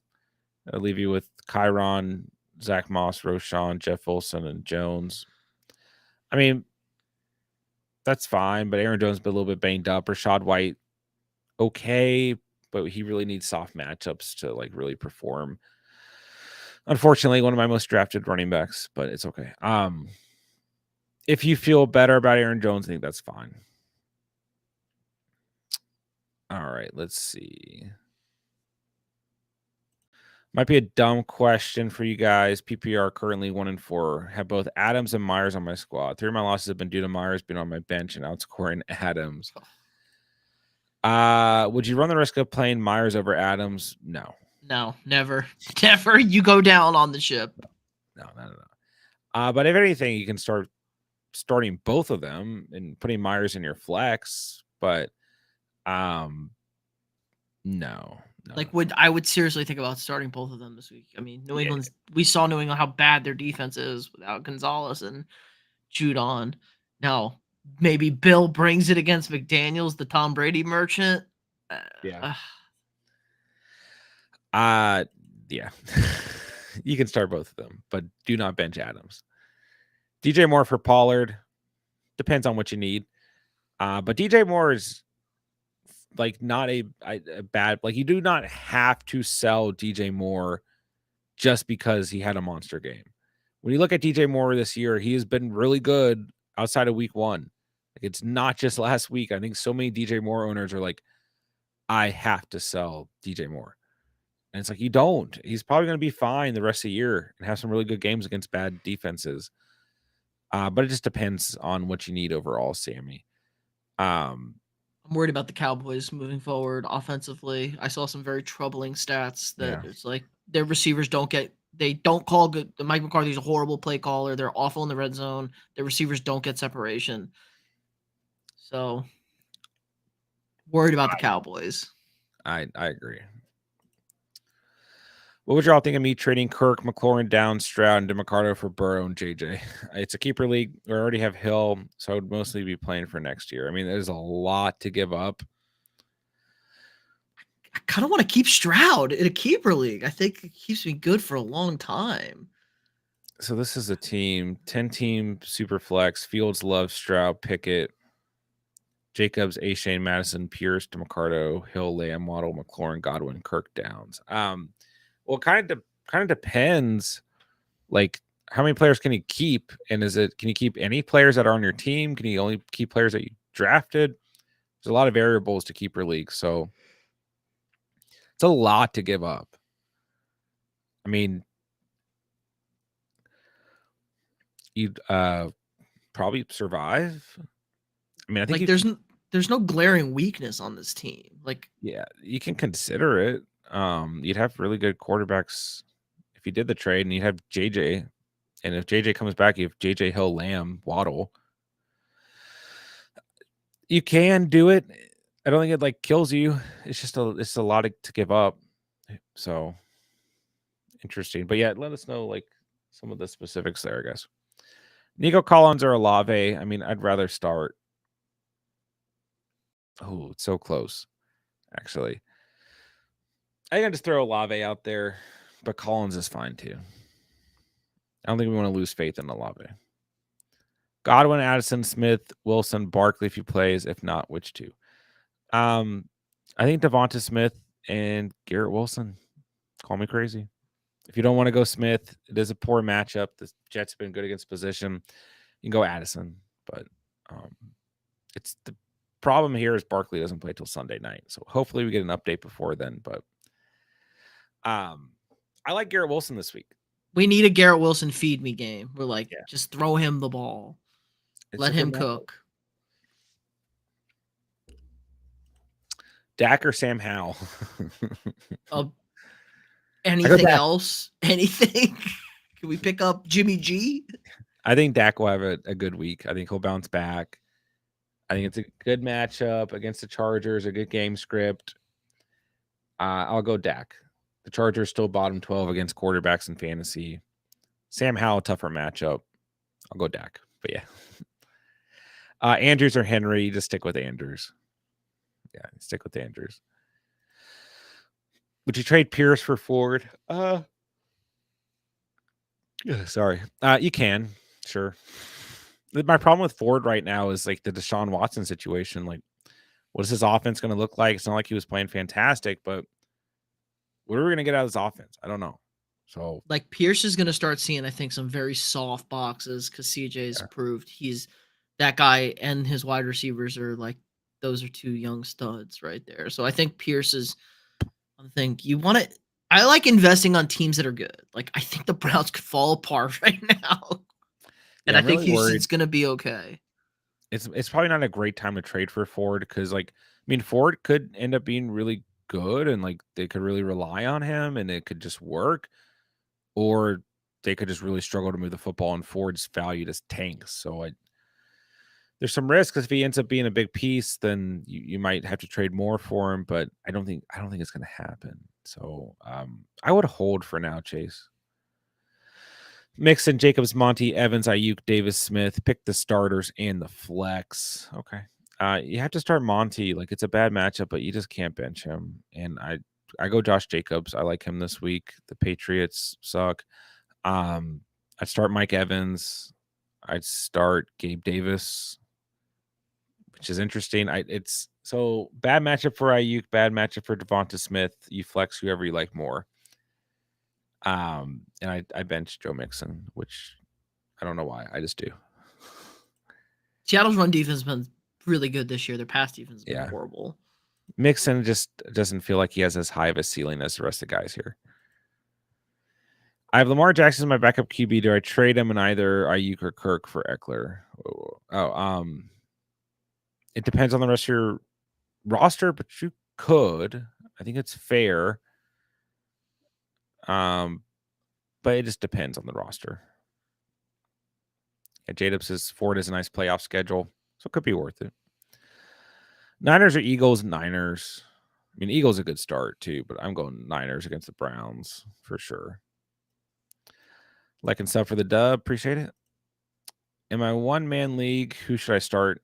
I'll leave you with Kyron, Zach Moss, Roshan, Jeff Wilson, and Jones. I mean, that's fine, but Aaron Jones has been a little bit banged up. Rashad White, okay, but he really needs soft matchups to like really perform. Unfortunately, one of my most drafted running backs, but it's okay. If you feel better about Aaron Jones, I think that's fine. All right, let's see. Might be a dumb question for you guys. PPR currently 1-4. Have both Adams and Myers on my squad. 3 of my losses have been due to Myers being on my bench and outscoring Adams. Would you run the risk of playing Myers over Adams? No. No, never. Never. You go down on the ship. No. But if anything, you can start starting both of them and putting Myers in your flex. But no. Like, I would seriously think about starting both of them this week. I mean, New England's. We saw New England how bad their defense is without Gonzalez and Judon. Now, maybe Bill brings it against McDaniels, the Tom Brady merchant. Yeah. You can start both of them, but do not bench Adams. DJ Moore for Pollard. Depends on what you need. But DJ Moore is like not a bad, like you do not have to sell DJ Moore just because he had a monster game. When you look at DJ Moore this year, he has been really good outside of week 1. Like it's not just last week. I think so many DJ Moore owners are like, I have to sell DJ Moore. And it's like, you don't. He's probably going to be fine the rest of the year and have some really good games against bad defenses. But it just depends on what you need overall, Sammy. I'm worried about the Cowboys moving forward offensively. I saw some very troubling stats that Yeah. it's like their receivers don't call good. Mike McCarthy's a horrible play caller. They're awful in the red zone. Their receivers don't get separation. So worried about the Cowboys. I agree. What would y'all think of me trading Kirk, McLaurin, Downs, Stroud, and DeMarcado for Burrow and JJ? It's a keeper league. We already have Hill, so I would mostly be playing for next year. I mean, there's a lot to give up. I kind of want to keep Stroud in a keeper league. I think it keeps me good for a long time. So this is a team, 10-team super flex. Fields, Love, Stroud, Pickett, Jacobs, A. Shane, Madison, Pierce, DeMarcado, Hill, Lamb, Waddle, McLaurin, Godwin, Kirk, Downs. Well, kind of depends. Like, how many players can you keep? And can you keep any players that are on your team? Can you only keep players that you drafted? There's a lot of variables to keeper league, so it's a lot to give up. I mean, you'd probably survive. I mean, I think like there's no glaring weakness on this team. Like, yeah, you can consider it. You'd have really good quarterbacks if you did the trade, and you'd have JJ. And if JJ comes back, you have JJ, Hill, Lamb, Waddle. You can do it. I don't think it like kills you. It's a lot to give up. So interesting. But yeah, let us know like some of the specifics there, I guess. Nico Collins or Olave. I mean, I'd rather start. Oh, it's so close, actually. I think I just throw Olave out there, but Collins is fine too. I don't think we want to lose faith in Olave. Godwin, Addison, Smith, Wilson, Barkley if he plays. If not, which two? I think Devonta Smith and Garrett Wilson. Call me crazy. If you don't want to go Smith, it is a poor matchup. The Jets have been good against position. You can go Addison, but it's the problem here is Barkley doesn't play till Sunday night. So hopefully we get an update before then. But I like Garrett Wilson this week. we need a Garrett Wilson feed me game. We're like, Yeah. just throw him the ball. Let him cook. Dak or Sam Howell? Anything else? Anything? Can we pick up Jimmy G? I think Dak will have a good week. I think he'll bounce back. I think it's a good matchup against the Chargers, a good game script. I'll go Dak. The Chargers still bottom 12 against quarterbacks in fantasy. Sam Howell, tougher matchup. I'll go Dak. But yeah. Andrews or Henry, just stick with Andrews. Yeah, stick with Andrews. Would you trade Pierce for Ford? Sorry. You can. Sure. My problem with Ford right now is like the Deshaun Watson situation. Like, what is his offense going to look like? It's not like he was playing fantastic, but what are we going to get out of his offense? I don't know. So, like, Pierce is going to start seeing, I think, some very soft boxes because CJ's proved he's that guy, and his wide receivers are like, those are two young studs right there. So I think Pierce is, I think you want to, I like investing on teams that are good. Like, I think the Browns could fall apart right now. And yeah, I think really Houston's going to be okay. It's probably not a great time to trade for Ford because, like, I mean, Ford could end up being really good and, like, they could really rely on him and it could just work. Or they could just really struggle to move the football, and Ford's value just tanks. So there's some risk because if he ends up being a big piece, then you might have to trade more for him. But I don't think it's going to happen. So I would hold for now, Chase. Mixon, Jacobs, Monty, Evans, Ayuk, Davis, Smith. Pick the starters and the flex. Okay. You have to start Monty. Like, it's a bad matchup, but you just can't bench him. And I go Josh Jacobs. I like him this week. The Patriots suck. I'd start Mike Evans. I'd start Gabe Davis, which is interesting. It's so bad matchup for Ayuk, bad matchup for Devonta Smith. You flex whoever you like more. And I bench Joe Mixon, which I don't know why. I just do. Seattle's run defense has been really good this year. Their pass defense has been horrible. Mixon just doesn't feel like he has as high of a ceiling as the rest of the guys here. I have Lamar Jackson as my backup QB. Do I trade him in either Ayuk or Kirk for Eckler? It depends on the rest of your roster, but you could. I think it's fair. But it just depends on the roster. Yeah, J-Dub says Ford is a nice playoff schedule, so it could be worth it. Niners or Eagles? Niners. I mean, Eagles a good start too, but I'm going Niners against the Browns for sure. Like and sub for the dub. Appreciate it. In my one-man league, who should I start?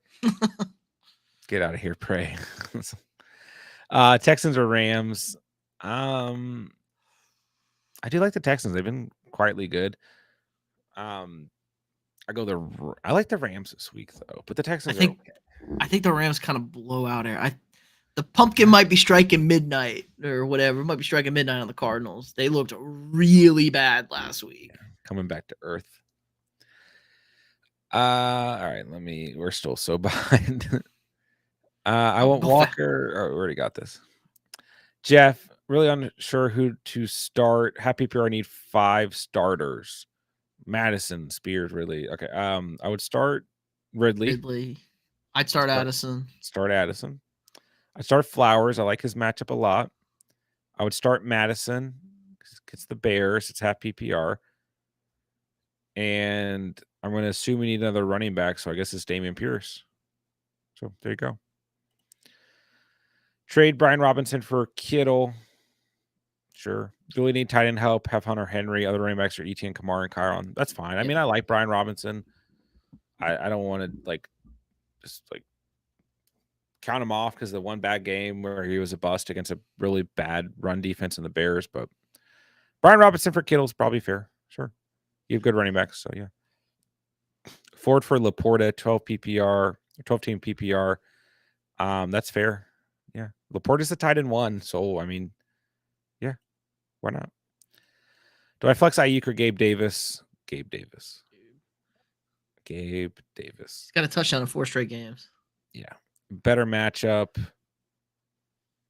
Get out of here, pray. Texans or Rams? I do like the Texans. They've been quietly good. I like the Rams this week though, but the Texans are okay. I think the Rams kind of blow out air. The pumpkin might be striking midnight or whatever. It might be striking midnight on the Cardinals. They looked really bad last week. Coming back to earth. All right, we're still so behind. I want Walker. Oh, we already got this. Jeff, really unsure who to start. Happy PPR, I need 5 starters. Madison, Spears, really. Okay. I would start Ridley. I'd start Addison. I'd start Flowers. I like his matchup a lot. I would start Madison. It's the Bears. It's half PPR. And I'm going to assume we need another running back, so I guess it's Dameon Pierce. So there you go. Trade Brian Robinson for Kittle. Sure. Really need tight end help. Have Hunter Henry. Other running backs are Etienne, Kamara, and Kyron. That's fine. I mean, I like Brian Robinson. I don't want to just count him off because of the one bad game where he was a bust against a really bad run defense in the Bears. But Brian Robinson for Kittle is probably fair. Sure. You have good running backs. So, yeah. Ford for Laporta, 12 PPR, 12 team PPR. That's fair. Yeah. Laporta's the tight end 1. So, I mean, yeah. Why not? Do I flex Ayuk or Gabe Davis? Gabe Davis. He's got a touchdown in 4 straight games. Yeah. Better matchup.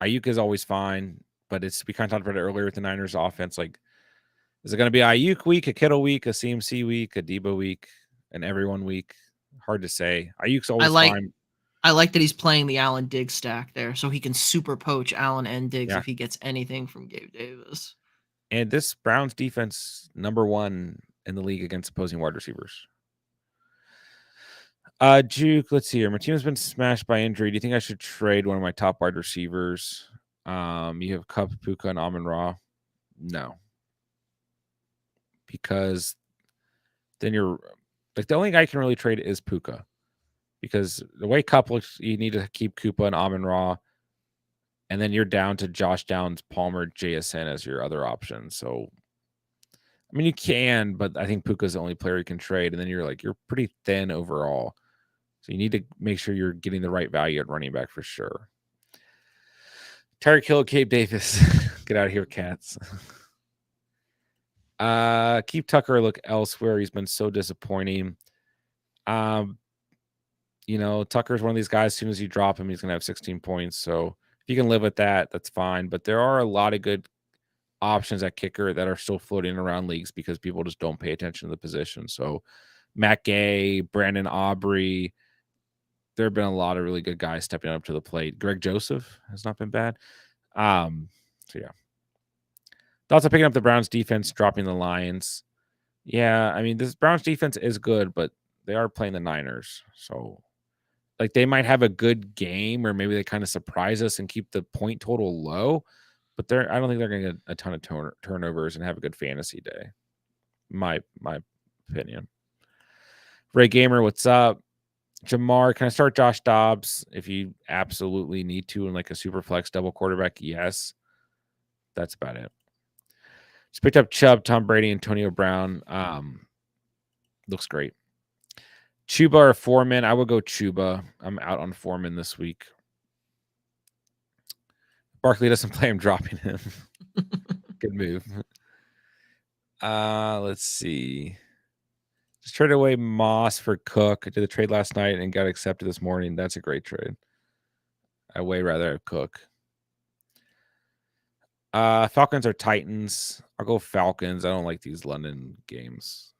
Ayuk is always fine, but we kind of talked about it earlier with the Niners offense. Is it going to be Ayuk week, a Kittle week, a CMC week, a Debo week, an everyone week? Hard to say. Ayuk's always fine. I like that he's playing the Allen Diggs stack there, so he can super poach Allen and Diggs if he gets anything from Gabe Davis. And this Browns defense, number 1 in the league against opposing wide receivers. Juke, let's see here. My team has been smashed by injury. Do you think I should trade one of my top wide receivers? You have Kupp, Puka, and Amon-Ra. No. Because then you're the only guy you can really trade is Puka. Because the way Kupp looks, you need to keep Koopa and Amon-Ra. And then you're down to Josh Downs, Palmer, JSN as your other option. So, I mean, you can, but I think Puka's the only player you can trade. And then you're pretty thin overall. So you need to make sure you're getting the right value at running back for sure. Tyreek Hill, Gabe Davis. Get out of here, cats. Keep Tucker or look elsewhere. He's been so disappointing. Tucker's one of these guys, as soon as you drop him, he's going to have 16 points. So if you can live with that, that's fine. But there are a lot of good options at kicker that are still floating around leagues because people just don't pay attention to the position. So Matt Gay, Brandon Aubrey, there have been a lot of really good guys stepping up to the plate. Greg Joseph has not been bad. So yeah. Thoughts on picking up the Browns defense, dropping the Lions. Yeah, I mean, this Browns defense is good, but they are playing the Niners. So they might have a good game, or maybe they kind of surprise us and keep the point total low. But I don't think they're going to get a ton of turnovers and have a good fantasy day. My opinion. Ray Gamer, what's up? Jamar, can I start Josh Dobbs if you absolutely need to in a super flex double quarterback? Yes. That's about it. Just picked up Chubb, Tom Brady, Antonio Brown. Looks great. Chuba or Foreman? I would go Chuba. I'm out on Foreman this week. Barkley doesn't play. I'm dropping him. Good move. Let's see. Just traded away Moss for Cook. I did the trade last night and got accepted this morning. That's a great trade. I way rather have Cook. Falcons or Titans? I'll go Falcons. I don't like these London games.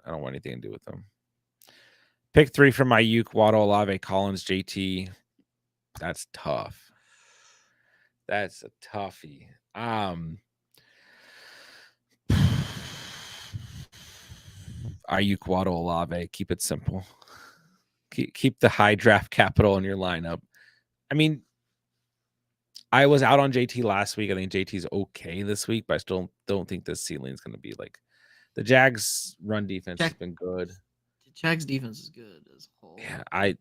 I don't want anything to do with them. Pick 3 from Ayuk, Waddle, Olave, Collins, JT. That's tough. That's a toughie. Ayuk, Waddle, Olave. Keep it simple. Keep the high draft capital in your lineup. I mean, I was out on JT last week. I think JT's okay this week, but I still don't think this ceiling is going to be like the Jags' run defense has been good. The Jags' defense is good as a whole. Yeah, I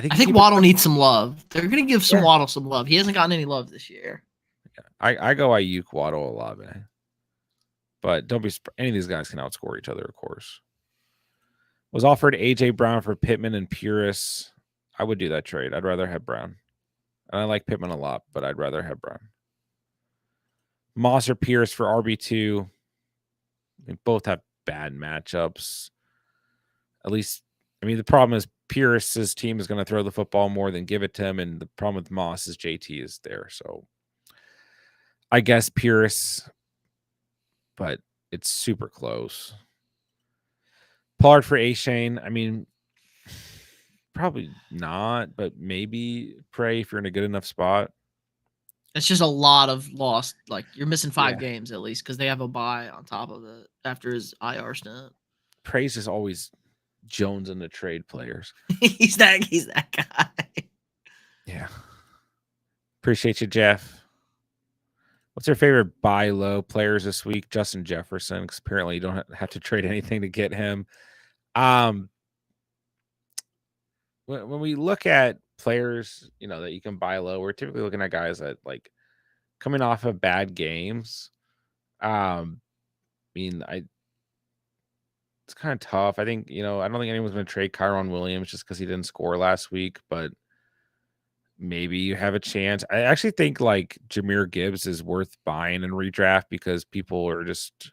think I think Waddle needs some love. They're going to give some Waddle some love. He hasn't gotten any love this year. Yeah, I go Ayuk, Waddle, Olave, but don't be any of these guys can outscore each other, of course. Was offered AJ Brown for Pittman and Puris. I would do that trade. I'd rather have Brown. And I like Pittman a lot, but I'd rather have Brown. Moss or Pierce for RB2. They both have bad matchups. At least, I mean, the problem is Pierce's team is going to throw the football more than give it to him. And the problem with Moss is JT is there. So I guess Pierce, but it's super close. Pollard for A-Shane. I mean, probably not, but maybe pray if you're in a good enough spot. It's just a lot of lost. Like, you're missing 5 games at least because they have a bye on top of it after his IR stint. Praise is always Jones in the trade players. he's that guy. Yeah. Appreciate you, Jeff. What's your favorite buy low players this week? Justin Jefferson, because apparently you don't have to trade anything to get him. When we look at players, that you can buy low, we're typically looking at guys that like coming off of bad games. It's kind of tough. I think, I don't think anyone's going to trade Kyron Williams just because he didn't score last week, but maybe you have a chance. I actually think like Jahmyr Gibbs is worth buying in redraft because people are just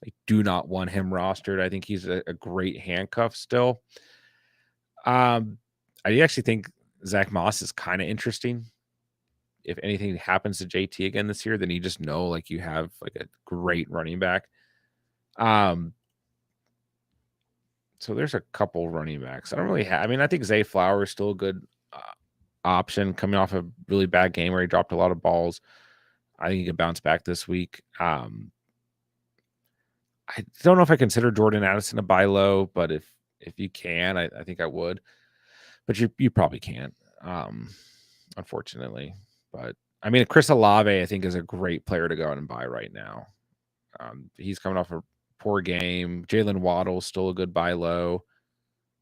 like do not want him rostered. I think he's a great handcuff still. I actually think Zach Moss is kind of interesting. If anything happens to JT again this year, then you just know like you have like a great running back. So there's a couple running backs. I don't really have. I mean, I think Zay Flowers is still a good option coming off a really bad game where he dropped a lot of balls. I think he could bounce back this week. I don't know if I consider Jordan Addison a buy low, but if you can, I think I would. But you probably can't, unfortunately. But I mean, Chris Olave, I think, is a great player to go out and buy right now. He's coming off a poor game. Jalen Waddle still a good buy low,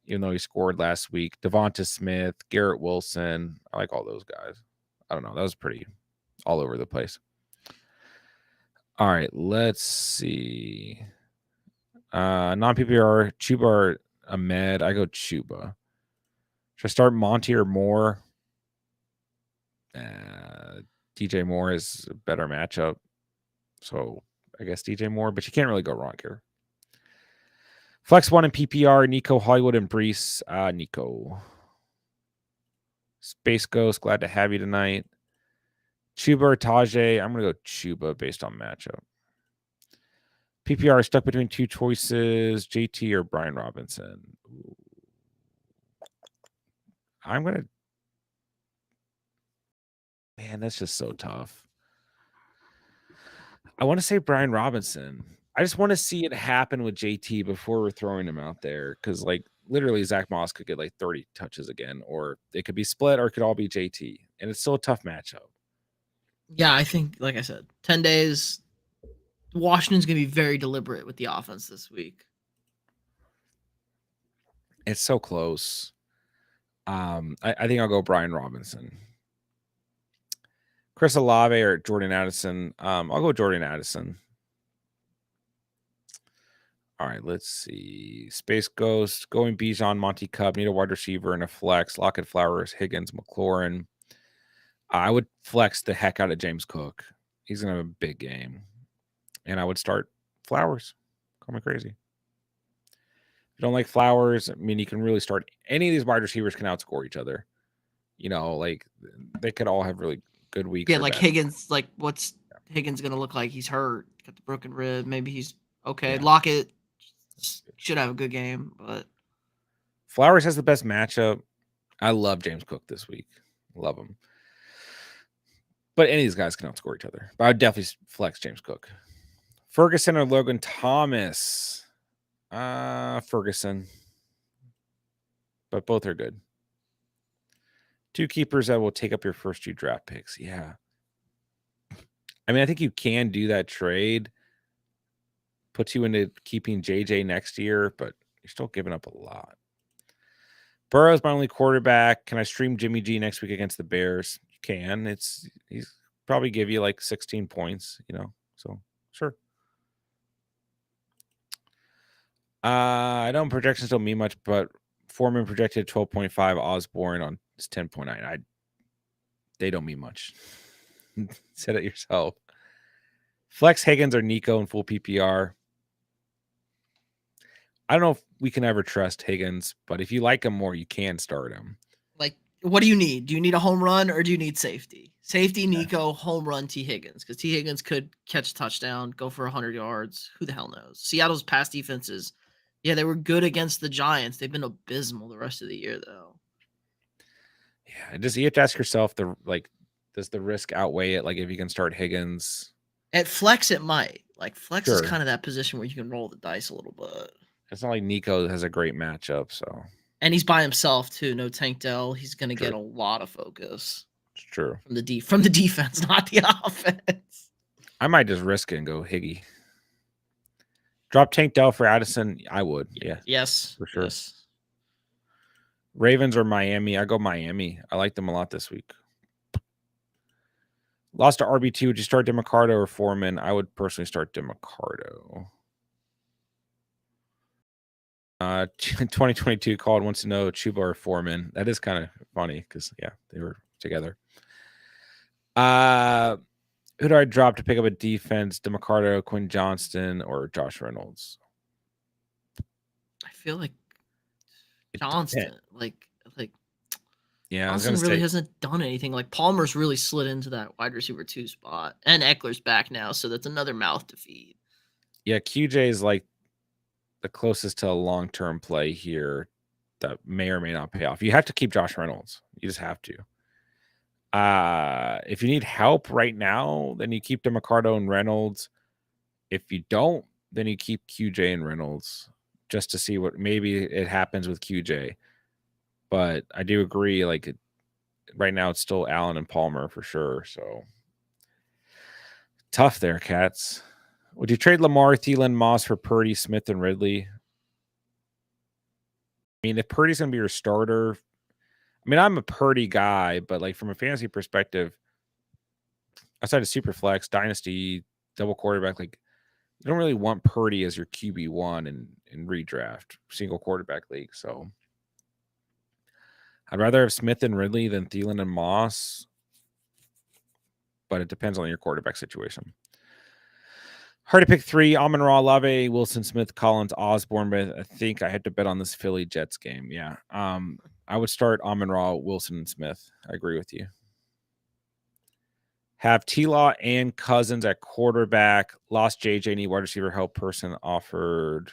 even though he scored last week. Devonta Smith, Garrett Wilson. I like all those guys. I don't know. That was pretty all over the place. All right, let's see. Non-PPR, Chuba or Ahmed. I go Chuba. Should I start Monty or Moore? DJ Moore is a better matchup. So I guess DJ Moore, but you can't really go wrong here. Flex 1 in PPR, Nico, Hollywood, and Brees. Nico. Space Ghost, glad to have you tonight. Chuba or Tajay. I'm going to go Chuba based on matchup. PPR stuck between two choices, JT or Brian Robinson. Ooh. I'm going to... Man, that's just so tough. I want to say Brian Robinson. I just want to see it happen with JT before we're throwing him out there. Because, like, literally, Zach Moss could get, like, 30 touches again. Or it could be split, or it could all be JT. And it's still a tough matchup. Yeah, I think, like I said, 10 days, Washington's going to be very deliberate with the offense this week. It's so close. I think I'll go Brian Robinson. Chris Olave or Jordan Addison. I'll go Jordan Addison. All right, let's see. Space Ghost, going Bijan, Monty Cup, need a wide receiver and a flex. Lockett, Flowers, Higgins, McLaurin. I would flex the heck out of James Cook. He's going to have a big game. And I would start Flowers. Call me crazy. If you don't like Flowers, I mean, you can really start. Any of these wide receivers can outscore each other. Like they could all have really good weeks. Yeah, like Higgins, like what's Higgins going to look like? He's hurt, got the broken rib. Maybe he's okay. Yeah. Lockett should have a good game, but Flowers has the best matchup. I love James Cook this week. Love him. But any of these guys can outscore each other. But I would definitely flex James Cook. Ferguson or Logan Thomas? Ferguson. But both are good. 2 keepers that will take up your first 2 draft picks. Yeah. I mean, I think you can do that trade. Puts you into keeping JJ next year, but you're still giving up a lot. Burrow's my only quarterback. Can I stream Jimmy G next week against the Bears? You can. He's probably give you like 16 points, So sure. I don't projections don't mean much, but Foreman projected 12.5, Osborne on 10.9. They don't mean much. Said it yourself. Flex Higgins or Nico in full PPR. I don't know if we can ever trust Higgins, but if you like him more, you can start him. Like, what do you need? Do you need a home run or do you need safety? Safety, Nico, home run, T. Higgins. Because T. Higgins could catch a touchdown, go for 100 yards. Who the hell knows? Seattle's past defenses, yeah, they were good against the Giants. They've been abysmal the rest of the year, though. Yeah, you have to ask yourself, does the risk outweigh it? Like, if you can start Higgins. At flex, it might. Like, flex is Sure. kind of that position where you can roll the dice a little bit. It's not like Nico has a great matchup, so. And he's by himself, too. No Tank Dell. He's going to True. get a lot of focus. It's true. From the defense, not the offense. I might just risk it and go Higgy. Drop Tank Dell for Addison. I would. Yeah. Yes. For sure. Yes. Ravens or Miami. I go Miami. I like them a lot this week. Lost to RB2. Would you start DeMarcado or Foreman? I would personally start DeMarcado. 2022 called wants to know Chuba or Foreman. That is kind of funny because, yeah, they were together. Who do I drop to pick up a defense? DeMarcado, Quinn Johnston, or Josh Reynolds? I feel like Johnston, yeah, Johnston really hasn't done anything. Like, Palmer's really slid into that wide receiver 2 spot, and Eckler's back now, so that's another mouth to feed. Yeah, QJ is like the closest to a long-term play here that may or may not pay off. You have to keep Josh Reynolds. You just have to. If you need help right now, then you keep DeMarcado and Reynolds. If you don't, then you keep QJ and Reynolds just to see what maybe it happens with QJ. But I do agree, right now it's still Allen and Palmer for sure. So tough there, Cats. Would you trade Lamar, Thielen, Moss for Purdy, Smith, and Ridley? I mean, if Purdy's going to be your starter, I mean, I'm a Purdy guy, but from a fantasy perspective, outside of Superflex, Dynasty, double quarterback, you don't really want Purdy as your QB1 in redraft, single quarterback league. So I'd rather have Smith and Ridley than Thielen and Moss, but it depends on your quarterback situation. Hard to pick 3. Amon-Ra, Olave, Wilson, Smith, Collins, Osborne, but I think I had to bet on this Philly Jets game. Yeah. I would start Amon-Ra, Wilson, and Smith. I agree with you. Have T-Law and Cousins at quarterback. Lost JJ, need wide receiver help. Person offered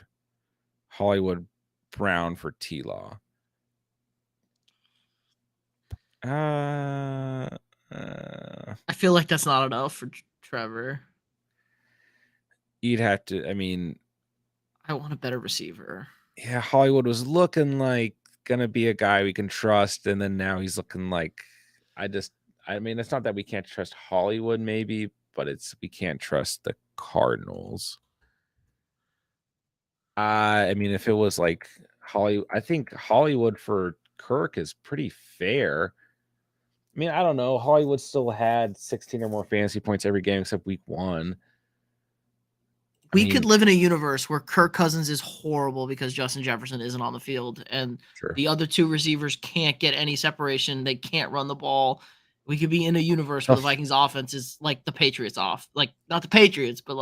Hollywood Brown for T-Law. I feel like that's not enough for Trevor. You'd have to, I mean, I want a better receiver. Yeah, Hollywood was looking like gonna be a guy we can trust, and then now he's looking like I mean, it's not that we can't trust Hollywood, maybe, but we can't trust the Cardinals. I mean, if it was like Hollywood, I think Hollywood for Kirk is pretty fair. I mean, I don't know. Hollywood still had 16 or more fantasy points every game except week 1. We could live in a universe where Kirk Cousins is horrible because Justin Jefferson isn't on the field, and the other 2 receivers can't get any separation. They can't run the ball. We could be in a universe where the Vikings offense is like the Patriots off. Like, not the Patriots, but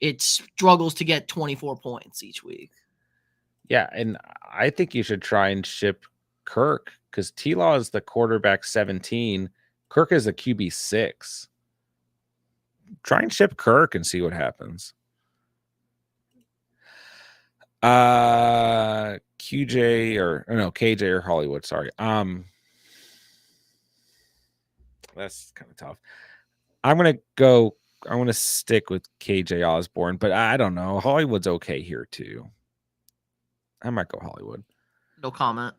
it struggles to get 24 points each week. Yeah, and I think you should try and ship Kirk because T-Law is the quarterback 17. Kirk is a QB 6. Try and ship Kirk and see what happens. KJ or Hollywood, sorry. That's kind of tough. I'm gonna stick with KJ Osborne, but I don't know. Hollywood's okay here too. I might go Hollywood. No comment.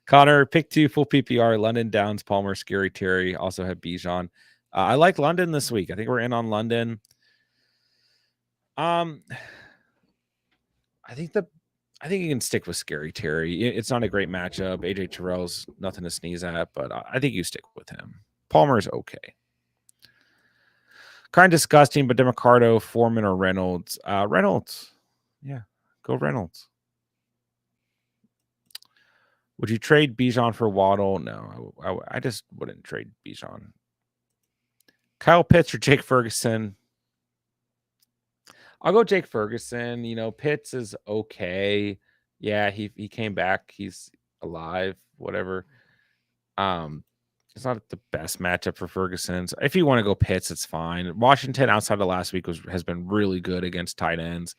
Connor, pick 2 full PPR. London, Downs, Palmer, Scary Terry. Also have Bijan. I like London this week. I think we're in on London. I think you can stick with Scary Terry. It's not a great matchup. AJ Terrell's nothing to sneeze at, but I think you stick with him. Palmer's okay. Kind of disgusting, but DeMarcado, Foreman, or Reynolds. Reynolds. Yeah, go Reynolds. Would you trade Bijan for Waddle? No, I just wouldn't trade Bijan. Kyle Pitts or Jake Ferguson? I'll go Jake Ferguson. You know, Pitts is okay. Yeah, he came back. He's alive. Whatever. It's not the best matchup for Ferguson. So if you want to go Pitts, it's fine. Washington, outside of last week, has been really good against tight ends.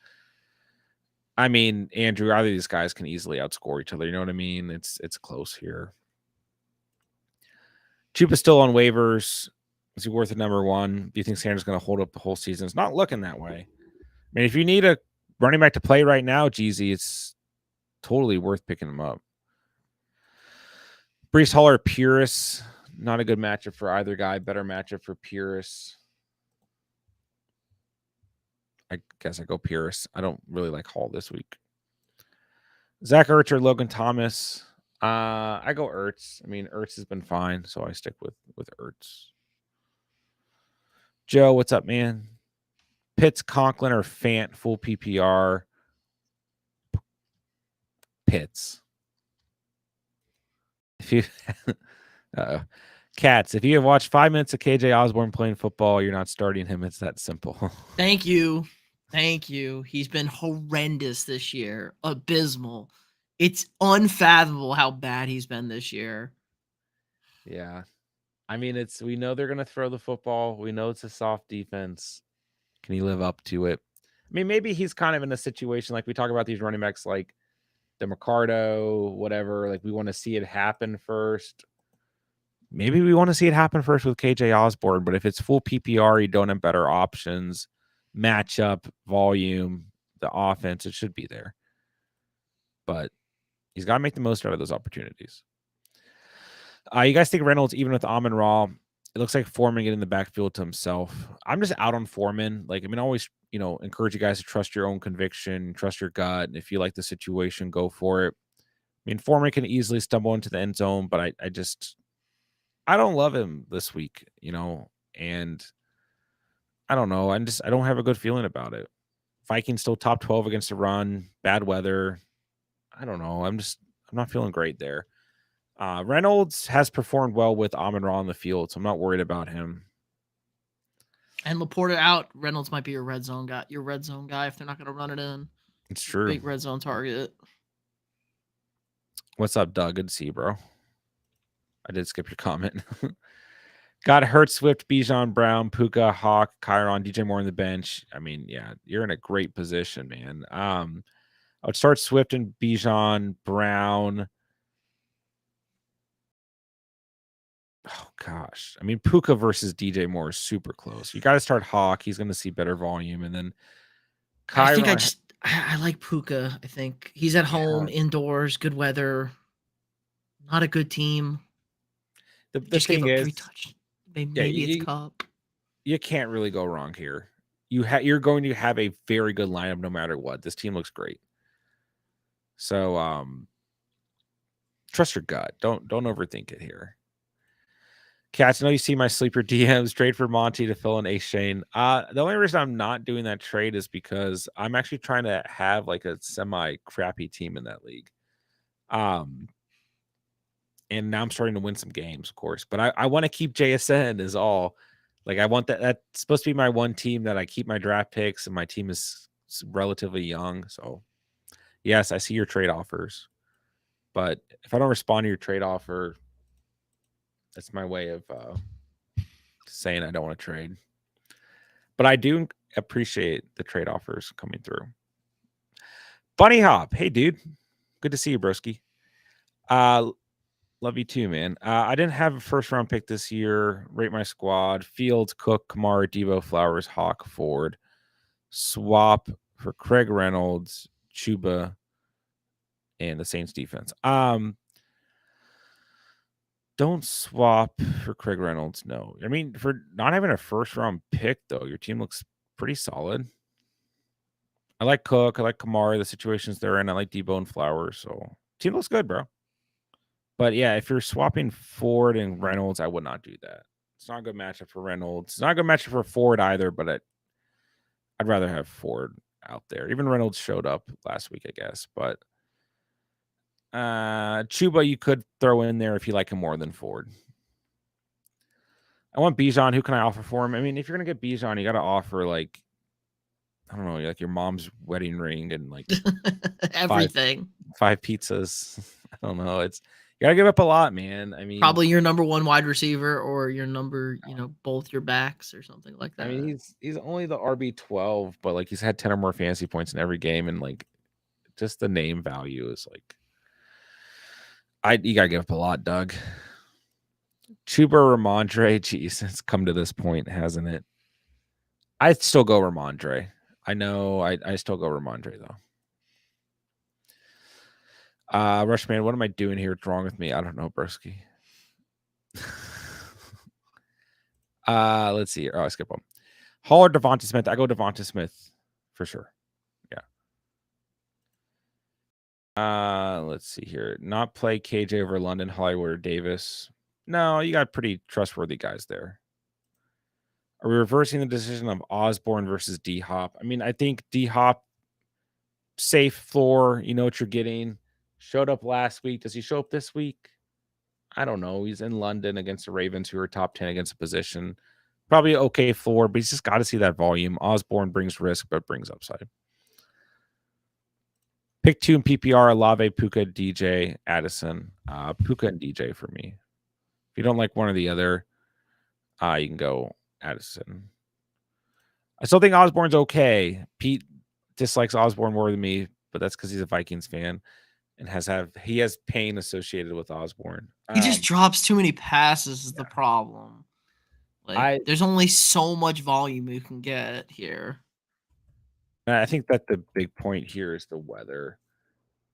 I mean, Andrew, either of these guys can easily outscore each other. You know what I mean? It's close here. Chupa's still on waivers. Is he worth a number 1? Do you think Sanders is going to hold up the whole season? It's not looking that way. I mean, if you need a running back to play right now, Jeezy, it's totally worth picking him up. Brees Hall or Pierce, not a good matchup for either guy. Better matchup for Pierce. I guess I go Pierce. I don't really like Hall this week. Zach Ertz or Logan Thomas. I go Ertz. I mean, Ertz has been fine, so I stick with Ertz. Joe, what's up, man? Pitts, Conklin, or Fant, full PPR. Pitts. If you Cats, if you have watched 5 minutes of KJ Osborne playing football, you're not starting him. It's that simple. Thank you. He's been horrendous this year. Abysmal. It's unfathomable how bad he's been this year. Yeah. I mean, we know they're going to throw the football. We know it's a soft defense. Can he live up to it? I mean, maybe he's kind of in a situation like we talk about these running backs like DeMarcado, whatever. Like we want to see it happen first. Maybe we want to see it happen first with KJ Osborne, but if it's full PPR, you don't have better options, matchup, volume, the offense, it should be there. But he's got to make the most out of those opportunities. You guys think Reynolds, even with Amon-Ra, it looks like Foreman getting the backfield to himself. I'm just out on Foreman. Like, I mean, always, encourage you guys to trust your own conviction, trust your gut. And if you like the situation, go for it. I mean, Foreman can easily stumble into the end zone, but I don't love him this week, and I don't know. I don't have a good feeling about it. Vikings still top 12 against the run, bad weather. I don't know. I'm not feeling great there. Reynolds has performed well with Amon-Ra on the field, so I'm not worried about him. And Laporta out. Reynolds might be your red zone guy. If they're not going to run it in. It's true. Big red zone target. What's up, Doug? Good to see you, bro. I did skip your comment. Got Hurts, Swift, Bijan, Brown, Puka, Hawk, Kyron, DJ Moore on the bench. I mean, yeah, you're in a great position, man. I would start Swift and Bijan, Brown. Oh, gosh. I mean, Puka versus DJ Moore is super close. You got to start Hawk. He's going to see better volume. And then Kyron. I think I like Puka. I think he's at home, indoors, good weather. Not a good team. The thing is, 3 touchdowns. Maybe it's Cup. You can't really go wrong here. You're going to have a very good lineup no matter what. This team looks great. So trust your gut. Don't overthink it here. Cats, I know you see my sleeper DMs. Trade for Monty to fill in Ace Shane. The only reason I'm not doing that trade is because I'm actually trying to have like a semi-crappy team in that league. And now I'm starting to win some games, of course. But I want to keep JSN is all. Like I want that. That's supposed to be my one team that I keep my draft picks, and my team is relatively young. So, yes, I see your trade offers. But if I don't respond to your trade offer, that's my way of saying I don't want to trade. But I do appreciate the trade offers coming through. Bunny Hop. Hey, dude. Good to see you, broski. Love you too, man. I didn't have a first round pick this year. Rate my squad: Fields, Cook, Kamara, Debo, Flowers, Hawk, Ford. Swap for Craig Reynolds, Chuba, and the Saints defense. Don't swap for Craig Reynolds. No, I mean, for not having a first round pick though, your team looks pretty solid. I like Cook. I like Kamara. The situations they're in. I like Debo and Flowers. So team looks good, bro. But yeah, if you're swapping Ford and Reynolds, I would not do that. It's not a good matchup for Reynolds. It's not a good matchup for Ford either. But I'd rather have Ford out there. Even Reynolds showed up last week, I guess. But Chuba you could throw in there if you like him more than Ford. I want Bijan. Who can I offer for him? I mean, if you're gonna get Bijan, you got to offer like, I don't know, like your mom's wedding ring and like Everything. five pizzas. I don't know. It's you gotta give up a lot, man. I mean, Probably your number one wide receiver or your number, both your backs or something like that. I mean, he's only the RB12, but like he's had 10 or more fantasy points in every game, and like just the name value is like, you gotta give up a lot, Doug. Chuba Ramondre, jeez, it's come to this point, hasn't it? I'd still go Ramondre. I know I still go Ramondre though. Rushman, what am I doing here? What's wrong with me? I don't know, broski. Let's see here. Oh, I skip them. Hall or Devonta Smith? I go Devonta Smith for sure. Yeah. Let's see here. Not play KJ over London, Hollywood, or Davis. No, you got pretty trustworthy guys there. Are we reversing the decision of Osborne versus D Hop? I mean, I think D Hop safe floor. You know what you're getting. Showed up last week. Does he show up this week? I don't know. He's in London against the Ravens, who are top 10 against a position. Probably okay floor, but he's just got to see that volume. Osborne brings risk, but brings upside. Pick 2 in PPR: Olave, Puka, DJ, Addison. Puka and DJ for me. If you don't like one or the other, you can go Addison. I still think Osborne's okay. Pete dislikes Osborne more than me, but that's because he's a Vikings fan and he has pain associated with Osborne. He just drops too many passes is the problem. Like, there's only so much volume you can get here. I think that the big point here is the weather.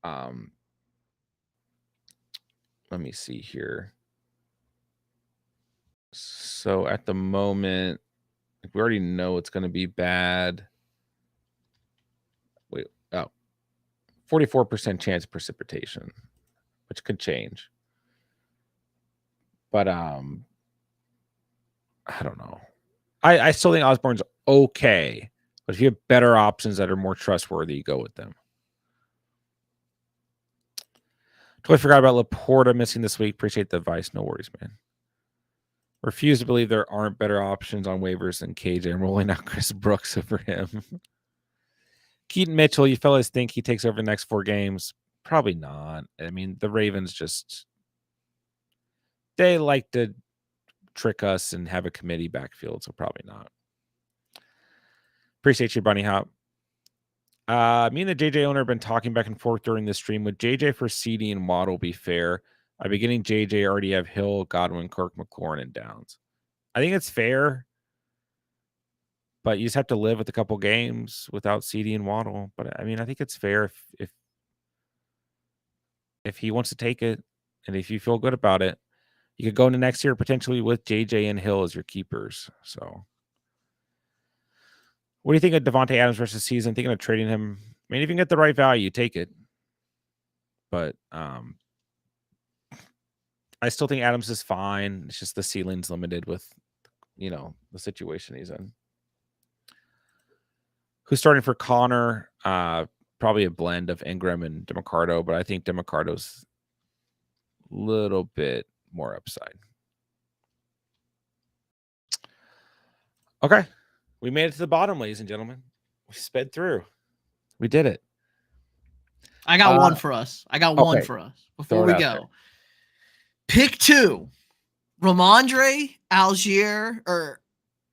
Let me see here. So at the moment, we already know it's going to be bad. Wait, 44% chance of precipitation, which could change. But I don't know. I still think Osborne's okay, but if you have better options that are more trustworthy, go with them. Totally forgot about Laporta missing this week. Appreciate the advice. No worries, man. Refuse to believe there aren't better options on waivers than KJ. I'm rolling out Chris Brooks over him. Keaton Mitchell, you fellas think he takes over the next 4 games? Probably not. I mean, the Ravens they like to trick us and have a committee backfield, so probably not. Appreciate you, Bunny Hop. Me and the JJ owner have been talking back and forth during this stream. Would JJ for CD and Waddle be fair? By beginning JJ, already have Hill, Godwin, Kirk, McLaurin, and Downs. I think it's fair, but you just have to live with a couple games without CD and Waddle. But I mean, I think it's fair if he wants to take it and if you feel good about it. You could go into next year potentially with JJ and Hill as your keepers. So, what do you think of Devontae Adams versus season? Thinking of trading him? I mean, if you can get the right value, take it. But I still think Adams is fine. It's just the ceiling's limited with, the situation he's in. Who's starting for Connor? Probably a blend of Ingram and DeMarcado, but I think DeMarcado's a little bit more upside. Okay. We made it to the bottom, ladies and gentlemen. We sped through. We did it. I got one for us. One for us before we go. There. Pick 2. Ramondre, Algier, or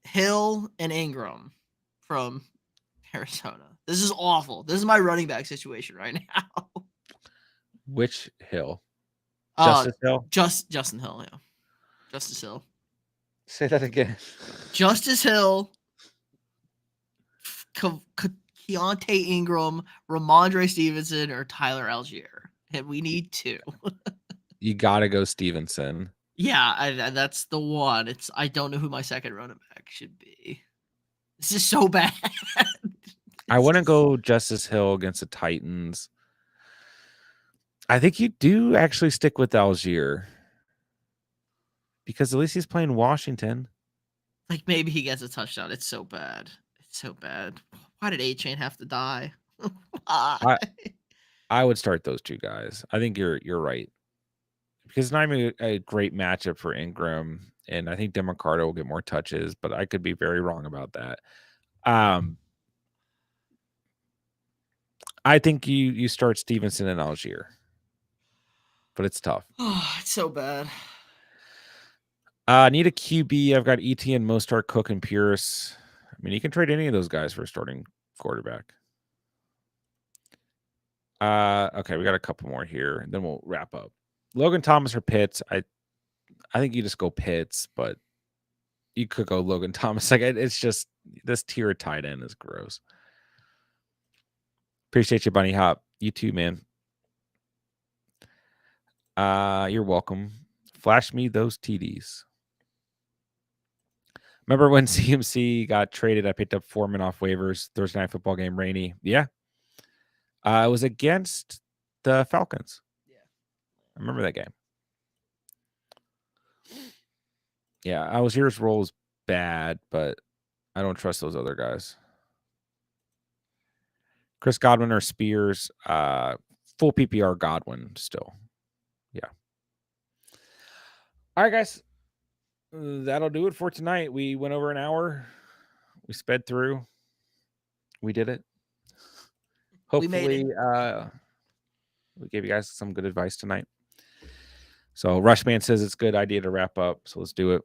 Hill and Ingram from Arizona. This is awful. This is my running back situation right now. Which Hill? Justice Hill? Justin Hill, yeah. Justice Hill. Say that again. Justice Hill, Keontae Ingram, Ramondre Stevenson, or Tyler Algier. And we need 2. You gotta go Stevenson. Yeah, that's the one. I don't know who my second running back should be. This is so bad. I wouldn't go Justice Hill against the Titans. I think you do actually stick with Algier because at least he's playing Washington. Like, maybe he gets a touchdown. It's so bad. It's so bad. Why did A-Chain have to die? Why? I would start those 2 guys. I think you're right. Because it's not even a great matchup for Ingram, and I think DeMarcado will get more touches, but I could be very wrong about that. I think you start Stevenson and Algier, but it's tough. Oh, it's so bad. Need a QB. I've got ETN, Mostert, Cook, and Pierce. I mean, you can trade any of those guys for a starting quarterback. Okay, we got a couple more here, and then we'll wrap up. Logan Thomas or Pitts? I think you just go Pitts, but you could go Logan Thomas. Like, it's just this tier of tight end is gross. Appreciate you, Bunny Hop. You too, man. You're welcome. Flash me those TDs. Remember when CMC got traded? I picked up Foreman off waivers. Thursday night football game, rainy. Yeah. It was against the Falcons. Yeah. I remember that game. Yeah, Algier's role is bad, but I don't trust those other guys. Chris Godwin or Spears, full PPR Godwin still. Yeah. All right, guys. That'll do it for tonight. We went over an hour. We sped through. We did it. Hopefully, we gave you guys some good advice tonight. So Rushman says it's a good idea to wrap up. So let's do it.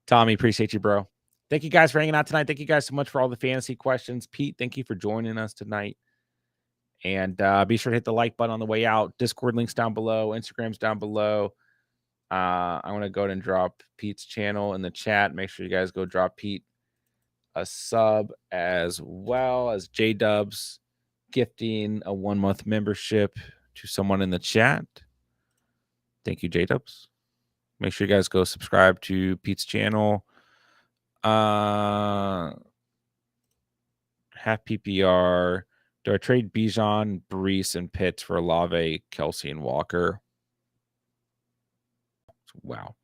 Tommy, appreciate you, bro. Thank you guys for hanging out tonight. Thank you guys so much for all the fantasy questions. Pete, thank you for joining us tonight. And be sure to hit the like button on the way out. Discord links down below. Instagram's down below. I want to go ahead and drop Pete's channel in the chat. Make sure you guys go drop Pete a sub, as well as J-Dubs gifting a 1-month membership to someone in the chat. Thank you, J-Dubs. Make sure you guys go subscribe to Pete's channel. Half PPR. Do I trade Bijan, Brees, and Pitts for Olave, Kelsey, and Walker? Wow.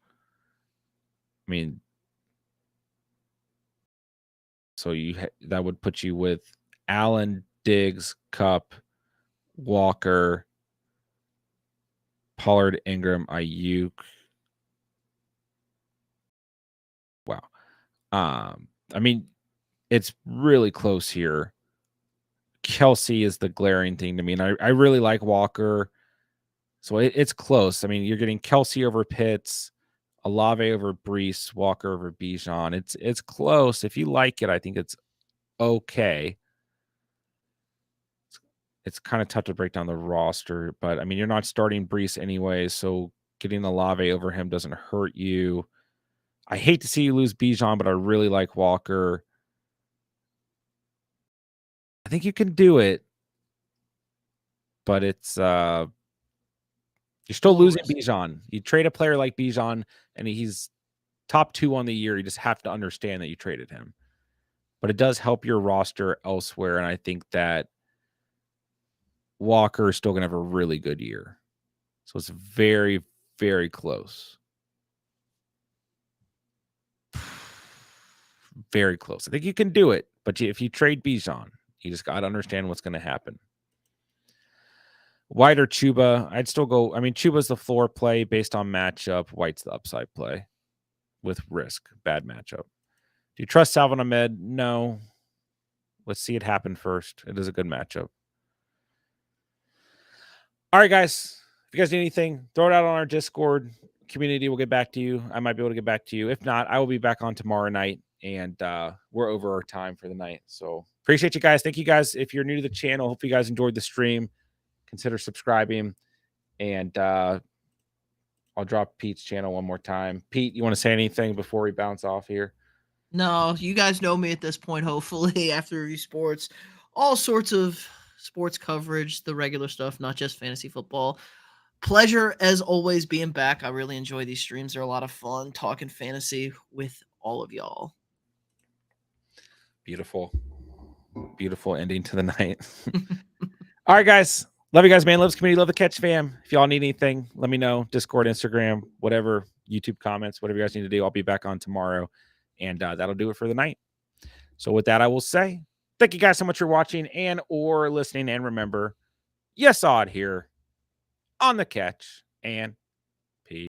I mean, so that would put you with Allen, Diggs, Cup, Walker, Pollard, Ingram, Ayuk. Wow. I mean, it's really close here. Kelsey is the glaring thing to me, and I really like Walker. So it's close. I mean, you're getting Kelsey over Pitts, Olave over Brees, Walker over Bijan. It's close. If you like it, I think it's okay. It's kind of tough to break down the roster, but I mean, you're not starting Brees anyway, so getting Olave over him doesn't hurt you. I hate to see you lose Bijan, but I really like Walker. I think you can do it, but it's you're still losing Bijan. You trade a player like Bijan, and he's top 2 on the year. You just have to understand that you traded him. But it does help your roster elsewhere, and I think that Walker is still going to have a really good year. So it's very, very close. Very close. I think you can do it, but if you trade Bijan, you just got to understand what's going to happen. White or Chuba, I'd still go. I mean, Chuba's the floor play based on matchup. White's the upside play with risk. Bad matchup. Do you trust Salvon Ahmed? No. Let's see it happen first. It is a good matchup. All right, guys. If you guys need anything, throw it out on our Discord community. We'll get back to you. I might be able to get back to you. If not, I will be back on tomorrow night, and we're over our time for the night. So appreciate you guys. Thank you guys. If you're new to the channel, hope you guys enjoyed the stream. Consider subscribing. And I'll drop Pete's channel one more time. Pete, you want to say anything before we bounce off here? No, you guys know me at this point, hopefully, after Review Sports. All sorts of sports coverage, the regular stuff, not just fantasy football. Pleasure, as always, being back. I really enjoy these streams. They're a lot of fun talking fantasy with all of y'all. Beautiful. Beautiful ending to the night. All right, guys. Love you guys, man. Loves community. Love the catch fam. If y'all need anything, let me know. Discord, Instagram, whatever, YouTube comments, whatever you guys need to do. I'll be back on tomorrow. And that'll do it for the night. So with that, I will say thank you guys so much for watching and or listening. And remember, you saw it here on the catch. And